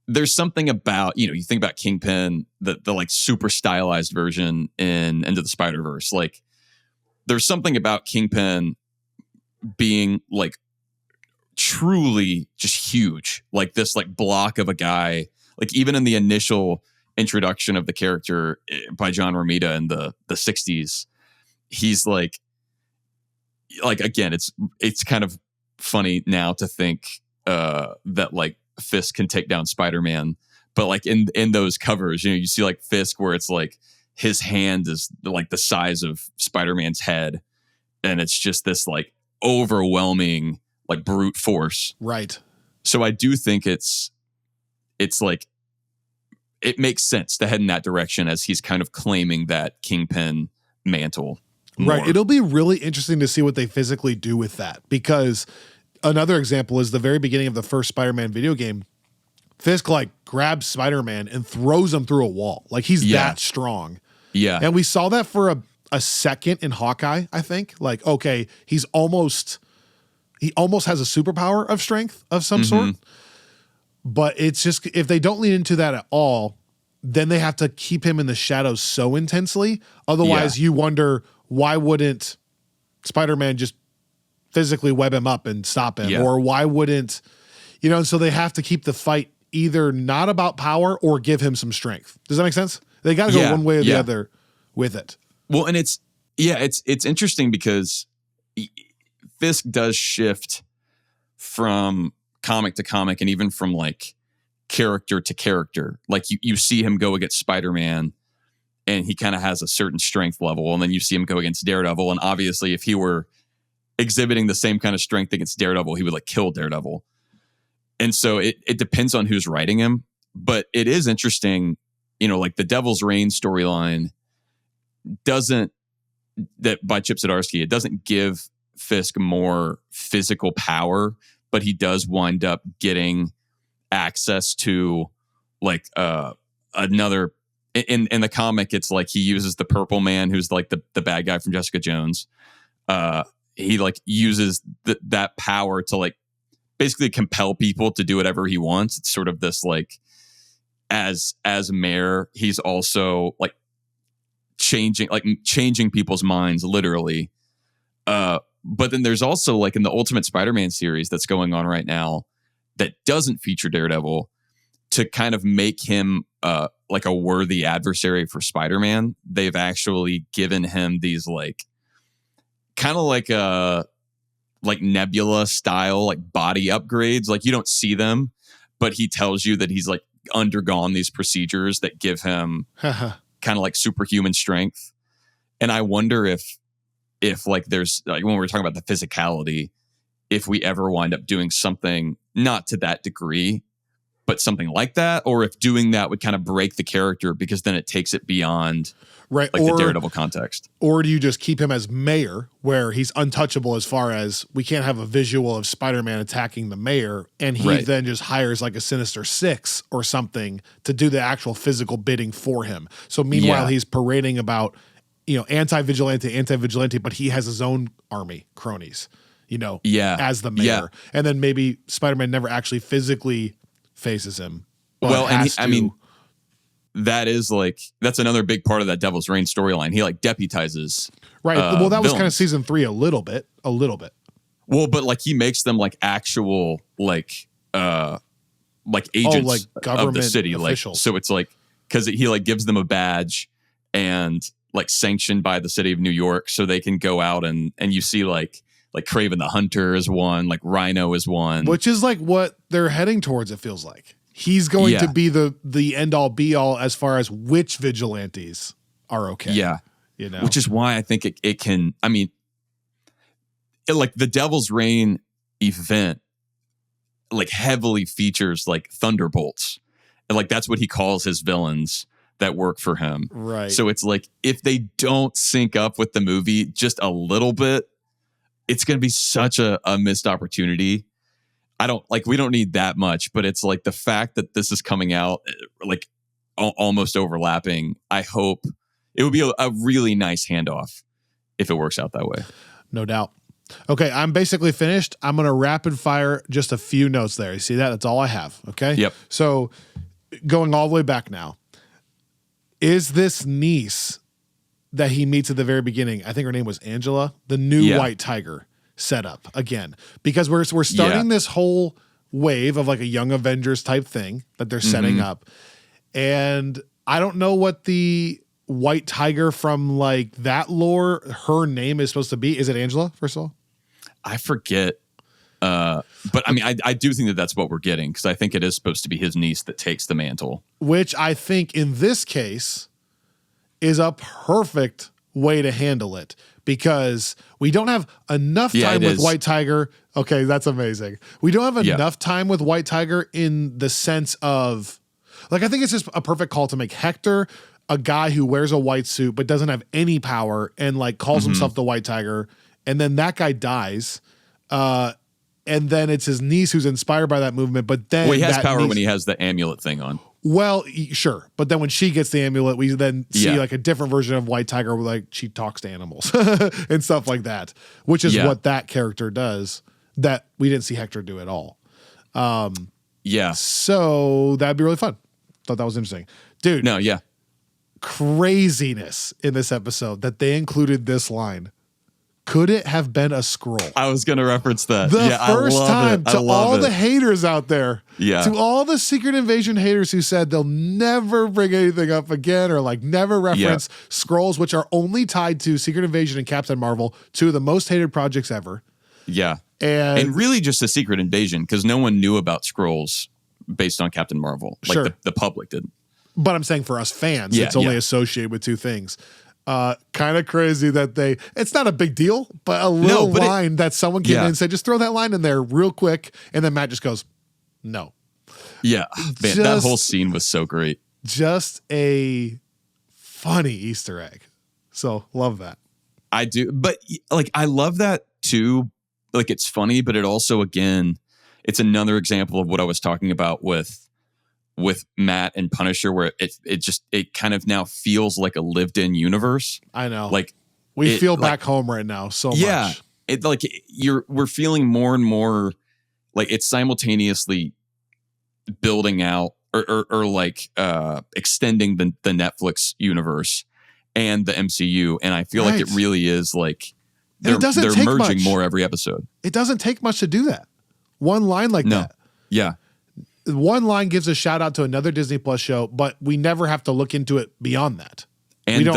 there's something about, you think about Kingpin, the like super stylized version in Into the Spider-Verse. Like, there's something about Kingpin being like truly just huge, like this like block of a guy. Like, even in the initial introduction of the character by John Romita in the 60s, he's like again, it's kind of funny now to think that like Fisk can take down Spider-Man, but like in those covers, you see like Fisk where it's like his hand is like the size of Spider-Man's head, and it's just this like overwhelming like brute force. Right. So I do think it's like it makes sense to head in that direction as he's kind of claiming that Kingpin mantle. More. Right. It'll be really interesting to see what they physically do with that, because another example is the very beginning of the first Spider-Man video game. Fisk like grabs Spider-Man and throws him through a wall. Like, he's that strong. Yeah. And we saw that for a second in Hawkeye, I think. Like, okay, he almost has a superpower of strength of some sort. But it's just, if they don't lean into that at all, then they have to keep him in the shadows so intensely. Otherwise, you wonder, why wouldn't Spider-Man just physically web him up and stop him? Or why wouldn't, and so they have to keep the fight either not about power or give him some strength. Does that make sense? They got to go one way or the other with it. Well, and it's interesting because Fisk does shift from comic to comic and even from like character to character. Like you see him go against Spider-Man and he kind of has a certain strength level, and then you see him go against Daredevil, and obviously if he were exhibiting the same kind of strength against Daredevil, he would like kill Daredevil. And so it depends on who's writing him, but it is interesting, like the Devil's Reign storyline by Chip Zdarsky, it doesn't give Fisk more physical power, but he does wind up getting access to like another in the comic. It's like he uses the Purple Man, who's like the bad guy from Jessica Jones. He like uses that power to like basically compel people to do whatever he wants. It's sort of this like, as mayor, he's also like changing people's minds literally. But then there's also like in the Ultimate Spider-Man series that's going on right now that doesn't feature Daredevil, to kind of make him like a worthy adversary for Spider-Man. They've actually given him these like kind of like a like Nebula style like body upgrades. Like, you don't see them, but he tells you that he's like undergone these procedures that give him kind of like superhuman strength. And I wonder if like there's like, when we're talking about the physicality, if we ever wind up doing something not to that degree, but something like that, or if doing that would kind of break the character, because then it takes it beyond like the Daredevil context. Or do you just keep him as mayor, where he's untouchable as far as we can't have a visual of Spider-Man attacking the mayor, and he then just hires like a Sinister Six or something to do the actual physical bidding for him. So meanwhile, he's parading about, anti-vigilante, but he has his own army, cronies, as the mayor. Yeah. And then maybe Spider-Man never actually physically faces him. Well, and I mean, that's another big part of that Devil's Reign storyline. He like deputizes. Right. Well, that was kind of villains. season 3 a little bit. Well, but like he makes them like actual like agents like government of the city. officials. Like, so it's like, because he like gives them a badge and like sanctioned by the city of New York, so they can go out and you see like Kraven the Hunter is one, like Rhino is one, which is like what they're heading towards. It feels like he's going to be the end all be all as far as which vigilantes are okay. Yeah, which is why I think it can. I mean, like the Devil's Reign event, like heavily features like Thunderbolts, and like that's what he calls his villains that work for him. Right. So it's like, if they don't sync up with the movie just a little bit, it's going to be such a missed opportunity. We don't need that much, but it's like the fact that this is coming out like almost overlapping. I hope it would be a really nice handoff if it works out that way. No doubt. Okay, I'm basically finished. I'm going to rapid fire just a few notes there. You see that? That's all I have. Okay. Yep. So going all the way back now, is this niece that he meets at the very beginning, I think her name was Angela, the new White Tiger setup again, because we're starting this whole wave of like a Young Avengers type thing that they're setting up. And I don't know what the White Tiger from like that lore, her name is supposed to be. Is it Angela, first of all? I forget. But I mean, I do think that that's what we're getting, because I think it is supposed to be his niece that takes the mantle. Which I think in this case is a perfect way to handle it, because we don't have enough time with White Tiger. Okay, that's amazing. We don't have enough time with White Tiger in the sense of, like, I think it's just a perfect call to make Hector a guy who wears a white suit but doesn't have any power and like calls himself the White Tiger, and then that guy dies. And then it's his niece who's inspired by that movement, but then he has power when he has the amulet thing on. Well, sure, but then when she gets the amulet, we then see like a different version of White Tiger, where like she talks to animals and stuff like that, which is what that character does that we didn't see Hector do at all. So that'd be really fun. Thought that was interesting, dude. No, craziness in this episode that they included this line. Could it have been a scroll? I was going to reference that. The first time to all the haters out there, to all the Secret Invasion haters who said they'll never bring anything up again or like never reference scrolls, which are only tied to Secret Invasion and Captain Marvel, two of the most hated projects ever. Yeah. And really just a Secret Invasion, because no one knew about scrolls based on Captain Marvel. Like the public didn't. But I'm saying for us fans, it's only associated with two things. Kind of crazy that it's not a big deal, but a little line that someone came in and said, just throw that line in there real quick. And then Matt just goes, no. Yeah. Man, that whole scene was so great. Just a funny Easter egg. So love that. I do. But like, I love that too. Like, it's funny, but it also, again, it's another example of what I was talking about with Matt and Punisher, where it kind of now feels like a lived in universe. I know. Like we feel back home right now so much. It like we're feeling more and more like it's simultaneously building out or like extending the Netflix universe and the MCU. And I feel like it really is like they're merging more every episode. It doesn't take much to do that. One line like that. Yeah. One line gives a shout out to another Disney Plus show, but we never have to look into it beyond that. And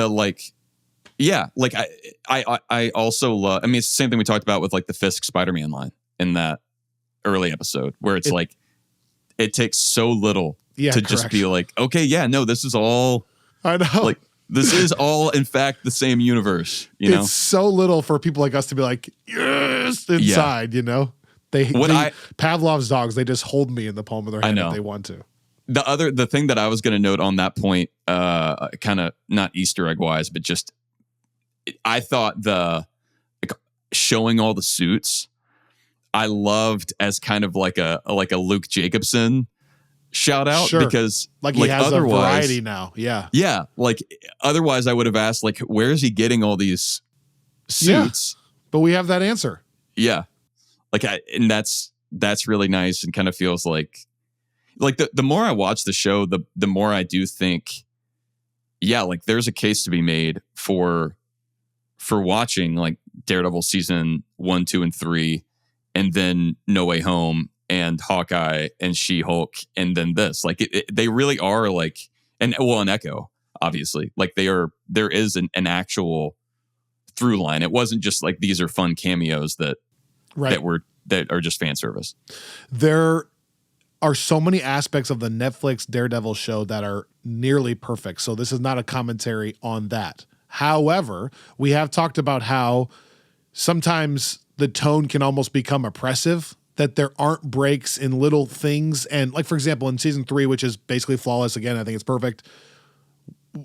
I also love, I mean, it's the same thing we talked about with like the Fisk Spider-Man line in that early episode, where it's like, it takes so little to just be like, okay, this is all, I know. Like, this is all, in fact, the same universe, you know? It's so little for people like us to be like, yes, inside, you know? Pavlov's dogs, they just hold me in the palm of their hand if they want to. The thing that I was going to note on that point, kind of not Easter egg wise, but just I thought showing all the suits, I loved as kind of like a Luke Jacobson shout out, because like he has a variety now. Yeah. Like otherwise I would have asked like, where is he getting all these suits? But we have that answer. Yeah. Like, and that's really nice, and kind of feels like the more I watch the show, the more I do think, like there's a case to be made for watching like Daredevil season 1, 2, and 3, and then No Way Home and Hawkeye and She-Hulk, and then this. Like they really are like, and Echo, obviously, like there is an actual through line. It wasn't just like these are fun cameos that are just fan service. There are so many aspects of the Netflix Daredevil show that are nearly perfect. So this is not a commentary on that. However, we have talked about how sometimes the tone can almost become oppressive, that there aren't breaks in little things. And like, for example, in season 3, which is basically flawless, again, I think it's perfect,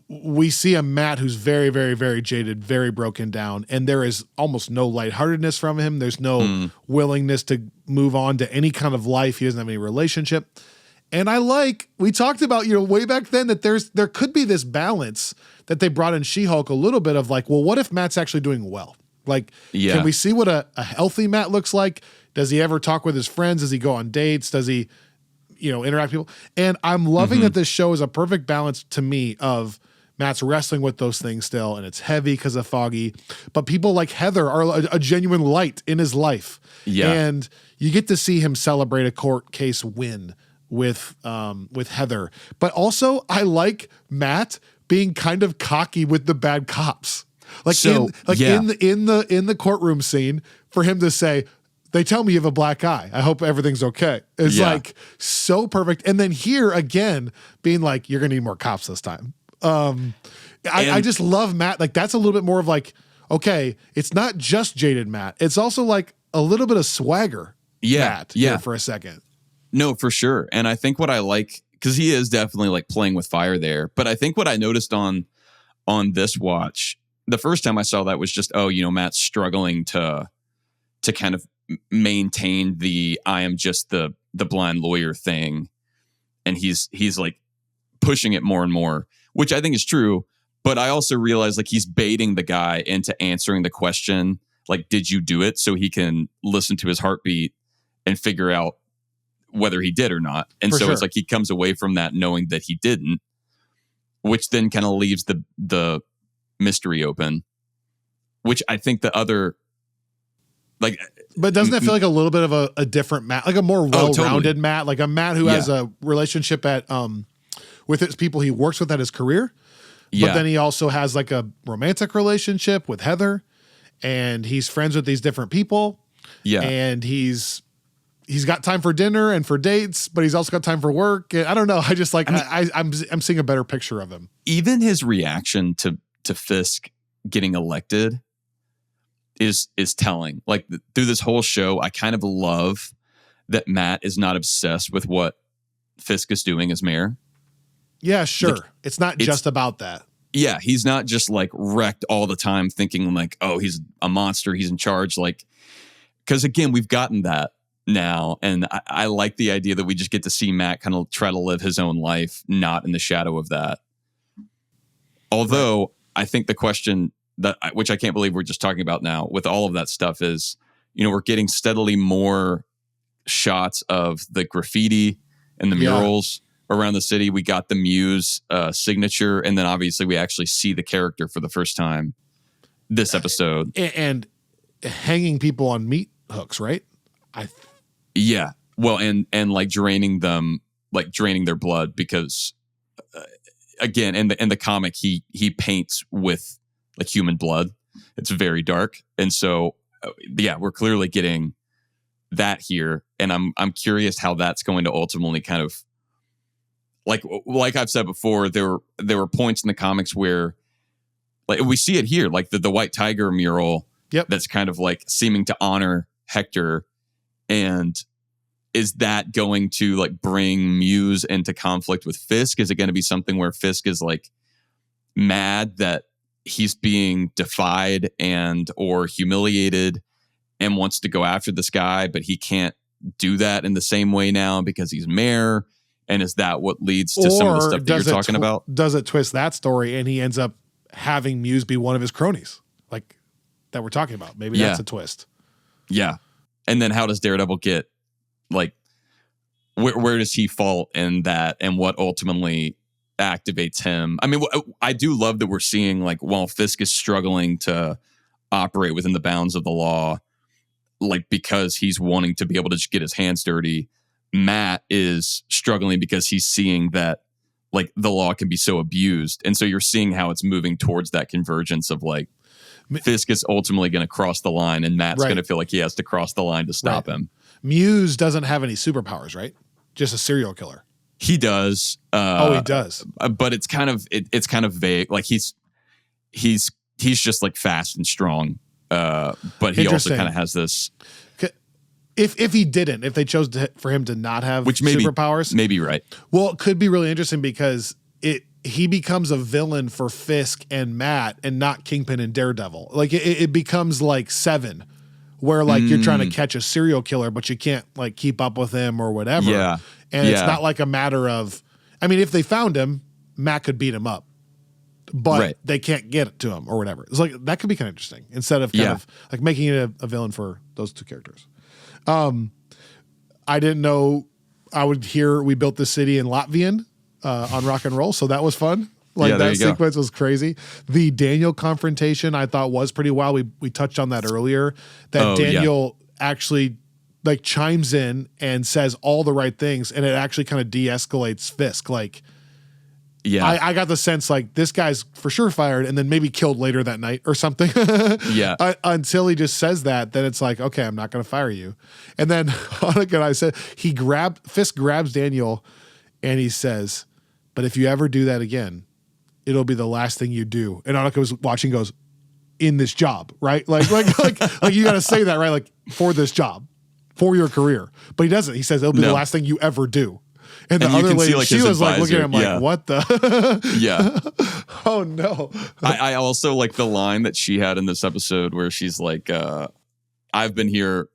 we see a Matt who's very, very, very jaded, very broken down, and there is almost no lightheartedness from him. There's no willingness to move on to any kind of life. He doesn't have any relationship. And we talked about, way back then that there could be this balance that they brought in She-Hulk a little bit of like, well, what if Matt's actually doing well? Like, Yeah. can we see what a healthy Matt looks like? Does he ever talk with his friends? Does he go on dates? Does he, interact with people? And I'm loving that this show is a perfect balance to me of Matt's wrestling with those things still, and it's heavy because of Foggy, but people like Heather are a genuine light in his life. Yeah. And you get to see him celebrate a court case win with Heather. But also I like Matt being kind of cocky with the bad cops. Like in the courtroom scene, for him to say, they tell me you have a black eye, I hope everything's okay. It's like so perfect. And then here again, being like, you're gonna need more cops this time. I just love Matt. Like, that's a little bit more of like, okay, it's not just jaded Matt. It's also like a little bit of swagger. Matt here for a second. No, for sure. And I think what I like, because he is definitely like playing with fire there. But I think what I noticed on this watch, the first time I saw that was just, Matt's struggling to kind of maintain the I am just the blind lawyer thing. And he's like pushing it more and more, which I think is true. But I also realize like he's baiting the guy into answering the question, like, did you do it? So he can listen to his heartbeat and figure out whether he did or not. And it's like he comes away from that knowing that he didn't, which then kind of leaves the mystery open, which I think the other, like, but doesn't it feel like a little bit of a different Matt, like a more well-rounded Matt, like a Matt who has a relationship with his people he works with at his career, but then he also has like a romantic relationship with Heather, and he's friends with these different people, and he's got time for dinner and for dates, but he's also got time for work. And I don't know. I just like, I'm seeing a better picture of him. Even his reaction to Fisk getting elected is telling. Like through this whole show, I kind of love that Matt is not obsessed with what Fisk is doing as mayor. Yeah, sure. Like, it's not just about that. Yeah. He's not just like wrecked all the time thinking like, oh, he's a monster, he's in charge. Like, because again, we've gotten that now. And I like the idea that we just get to see Matt kind of try to live his own life, not in the shadow of that. Although I think the question which I can't believe we're just talking about now with all of that stuff is, we're getting steadily more shots of the graffiti and the murals around the city. We got the Muse signature. And then obviously we actually see the character for the first time this episode. And hanging people on meat hooks, right? Yeah. Well, and like draining their blood because again, in the comic, he paints with like human blood. It's very dark. And so, we're clearly getting that here. And I'm curious how that's going to ultimately kind of like I've said before, there were points in the comics where like we see it here, like the White Tiger mural. Yep. That's kind of like seeming to honor Hector. And is that going to like bring Muse into conflict with Fisk? Is it going to be something where Fisk is like mad that he's being defied and or humiliated and wants to go after this guy, but he can't do that in the same way now because he's mayor? And is that what leads to some of the stuff that you're talking about? Does it twist that story and he ends up having Muse be one of his cronies, like that we're talking about? Maybe that's a twist. Yeah. And then how does Daredevil get, like, where does he fall in that, and what ultimately activates him? I mean, I do love that we're seeing, like, while Fisk is struggling to operate within the bounds of the law, like, because he's wanting to be able to just get his hands dirty, Matt is struggling because he's seeing that, like, the law can be so abused. And so you're seeing how it's moving towards that convergence of, like, Fisk is ultimately going to cross the line, and Matt's going to feel like he has to cross the line to stop him. Muse doesn't have any superpowers, right? Just a serial killer. He does. He does. But it's kind of vague. Like he's just like fast and strong. But he also kind of has this. If they chose for him to not have superpowers, maybe right. Well, it could be really interesting because he becomes a villain for Fisk and Matt and not Kingpin and Daredevil. Like it becomes like Seven, where like you're trying to catch a serial killer, but you can't like keep up with him or whatever. Yeah. And it's not like a matter of, I mean, if they found him, Matt could beat him up. but they can't get it to him or whatever. It's like that could be kind of interesting instead of kind of like making it a villain for those two characters. I didn't know I would hear we built this city in Latvian on rock and roll, so that was fun. Like that sequence was crazy. The Daniel confrontation I thought was pretty wild. We touched on that earlier. That Daniel actually like chimes in and says all the right things, and it actually kind of de-escalates Fisk. Like, I got the sense like this guy's for sure fired, and then maybe killed later that night or something. Until he just says that, then it's like, okay, I'm not going to fire you. And then Hanukkah, I said Fisk grabs Daniel, and he says, "But if you ever do that again, it'll be the last thing you do." And Annika was watching, goes, "In this job, right? Like you got to say that, right? Like for this job, for your career." But he doesn't. He says it'll be the last thing you ever do. And the other lady, like, she was like looking at him like, "What the?" Oh no. I also like the line that she had in this episode where she's like, "I've been here,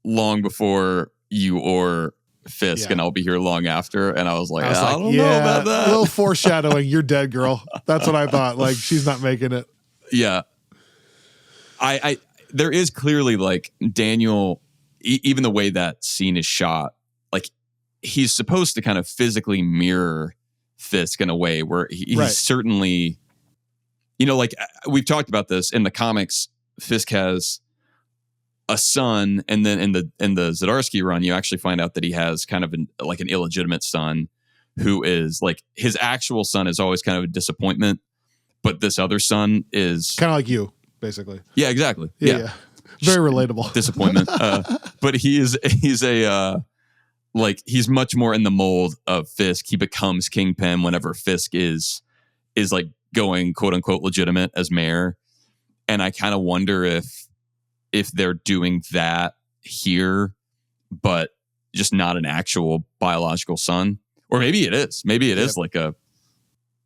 long before you or Fisk, and I'll be here long after." And I was like, I don't know about that. A little foreshadowing. You're dead, girl. That's what I thought. Like, she's not making it. Yeah. I there is clearly like Daniel, even the way that scene is shot, like he's supposed to kind of physically mirror Fisk in a way where he's certainly, like we've talked about this in the comics. Fisk has a son, and then in the Zdarsky run, you actually find out that he has kind of an illegitimate son who is like his actual son is always kind of a disappointment, but this other son is kind of like you, basically. Yeah, exactly. Yeah. Very relatable. Disappointment. But he's much more in the mold of Fisk. He becomes Kingpin whenever Fisk is like going quote unquote legitimate as mayor. And I kind of wonder if they're doing that here, but just not an actual biological son. Or maybe it is. Maybe it is like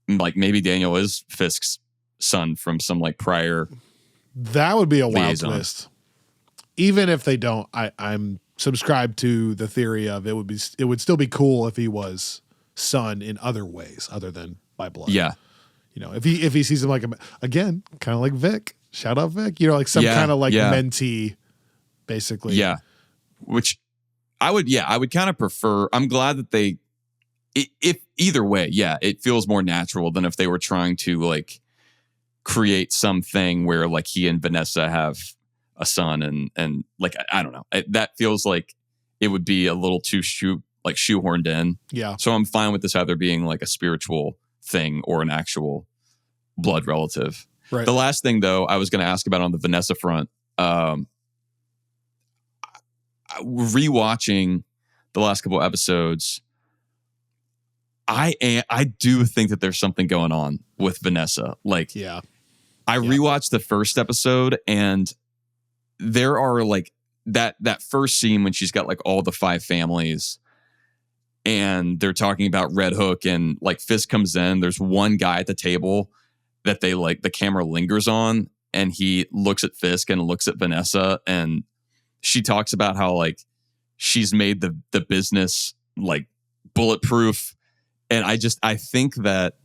maybe Daniel is Fisk's son from some like prior. That would be a wild liaison. twist. Even if they don't, I'm subscribed to the theory of it would still be cool if he was son in other ways other than by blood. Yeah. If he sees him like again, kind of like Vic. Shout out Vic. Like some kind of like mentee, basically. Yeah. Which I would kind of prefer. I'm glad that if either way, it feels more natural than if they were trying to like create something where like he and Vanessa have a son and like, I don't know. That feels like it would be a little too shoehorned in. Yeah. So I'm fine with this either being like a spiritual thing or an actual blood relative. Right. The last thing though, I was going to ask about on the Vanessa front, rewatching the last couple episodes, I do think that there's something going on with Vanessa. Like, I rewatched the first episode, and there are like that first scene when she's got like all the 5 families, and they're talking about Red Hook, and like Fisk comes in. There's one guy at the table that they like the camera lingers on, and he looks at Fisk and looks at Vanessa, and she talks about how like she's made the business like bulletproof. And I think that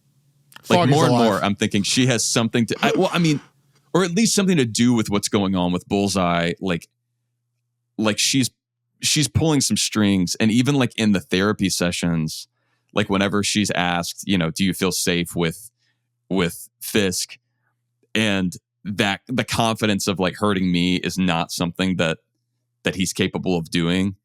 like more and more, I'm thinking she has something to, or at least something to do with what's going on with Bullseye. Like she's pulling some strings, and even like in the therapy sessions, like whenever she's asked, do you feel safe with Fisk, and that the confidence of like hurting me is not something that he's capable of doing.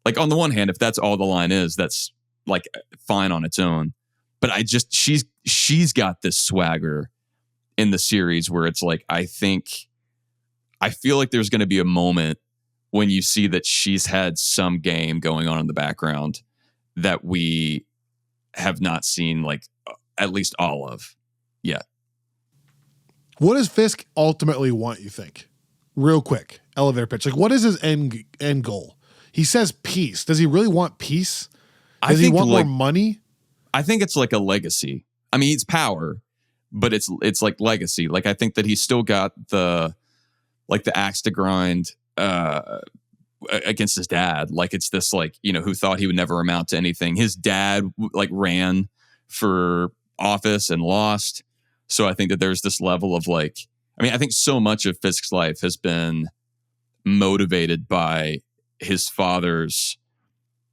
Like on the one hand, if that's all the line is, that's like fine on its own. But she's got this swagger in the series where it's like, I feel like there's going to be a moment when you see that she's had some game going on in the background that we have not seen like at least all of yet. What does Fisk ultimately want, you think? Real quick, elevator pitch. Like, what is his end goal? He says peace. Does he really want peace? Does he want more money? I think it's like a legacy. I mean, it's power, but it's like legacy. Like, I think that he's still got the axe to grind against his dad. Like, it's this like, who thought he would never amount to anything. His dad like ran for office and lost. So I think that there's this level of like, I mean, I think so much of Fisk's life has been motivated by his father's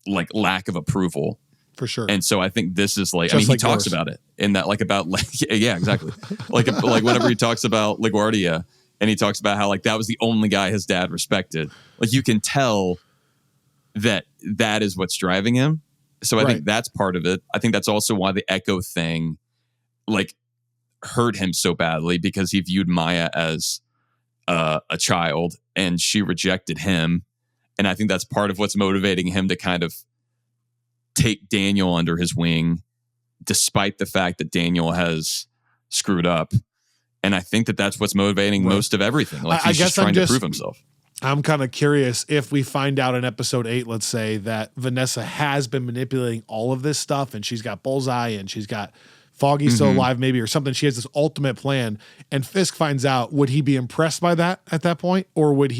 like lack of approval. For sure. And so I think this is like, Just I mean, like he talks yours. about it in that, like about like, yeah, exactly. like whenever he talks about LaGuardia and he talks about how like that was the only guy his dad respected. Like you can tell that is what's driving him. So I think that's part of it. I think that's also why the Echo thing like hurt him so badly, because he viewed Maya as a child and she rejected him. And I think that's part of what's motivating him to kind of take Daniel under his wing, despite the fact that Daniel has screwed up. And I think that that's what's motivating most of everything. Like he's just trying to prove himself. I'm kind of curious if we find out in episode 8, let's say, that Vanessa has been manipulating all of this stuff and she's got Bullseye and she's got Foggy still alive maybe or something. She has this ultimate plan and Fisk finds out. Would he be impressed by that at that point? Or would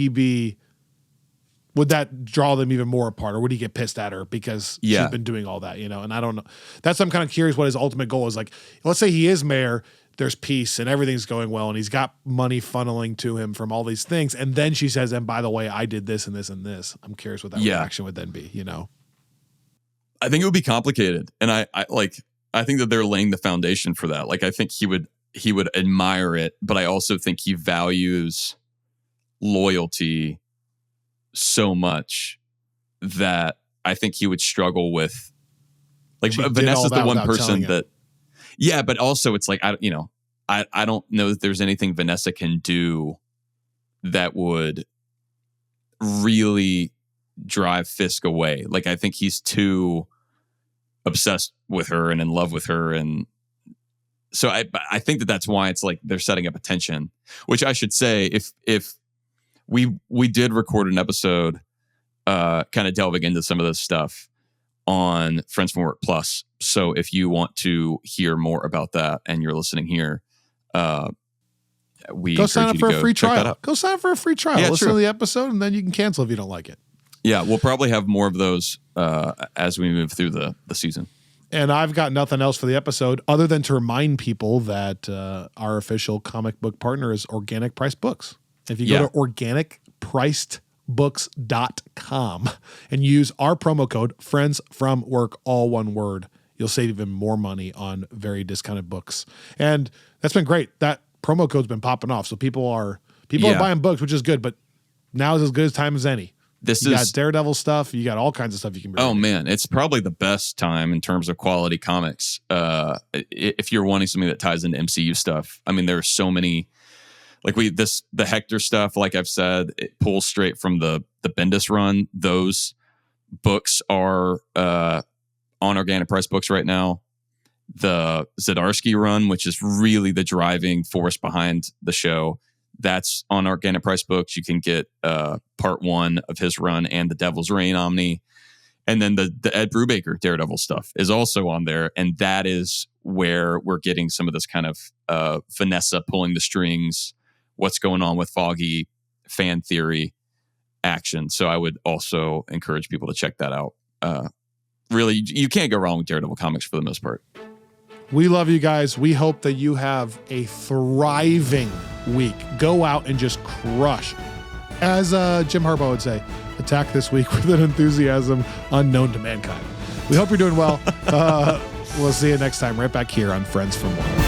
that draw them even more apart? Or would he get pissed at her because she's been doing all that, you know? And I don't know. That's, I'm kind of curious what his ultimate goal is. Like, let's say he is mayor, there's peace and everything's going well and he's got money funneling to him from all these things. And then she says, and by the way, I did this and this and this. I'm curious what that reaction would then be, you know? I think it would be complicated. And I think that they're laying the foundation for that. Like, I think he would admire it, but I also think he values loyalty so much that I think he would struggle with, like, Vanessa's the one person that, but also it's like, I don't know that there's anything Vanessa can do that would really drive Fisk away. Like, I think he's too obsessed with her and in love with her. And so I think that that's why it's like they're setting up a tension, which I should say, if we did record an episode kind of delving into some of this stuff on Friends from Work Plus. So if you want to hear more about that and you're listening here, we go sign up for a free trial. Go sign up for a free trial. Listen to the episode and then you can cancel if you don't like it. Yeah, we'll probably have more of those as we move through the season. And I've got nothing else for the episode other than to remind people that our official comic book partner is Organic Price Books. If you go to organicpricedbooks.com and use our promo code Friends from Work, all one word, you'll save even more money on very discounted books. And that's been great. That promo code's been popping off. So people are buying books, which is good, but now is as good as time as any. You got Daredevil stuff. You got all kinds of stuff you can bring. Oh, man. It's probably the best time in terms of quality comics. If you're wanting something that ties into MCU stuff. I mean, there are so many. Like the Hector stuff, like I've said, it pulls straight from the Bendis run. Those books are on Organic Price Books right now. The Zdarsky run, which is really the driving force behind the show, that's on Organic Price Books. You can get part 1 of his run and the Devil's Reign Omni. And then the Ed Brubaker Daredevil stuff is also on there. And that is where we're getting some of this kind of Vanessa pulling the strings, what's going on with Foggy, fan theory action. So I would also encourage people to check that out. Really, you can't go wrong with Daredevil comics for the most part. We love you guys. We hope that you have a thriving week. Go out and just crush. As Jim Harbaugh would say, attack this week with an enthusiasm unknown to mankind. We hope you're doing well. We'll see you next time right back here on Friends from Work.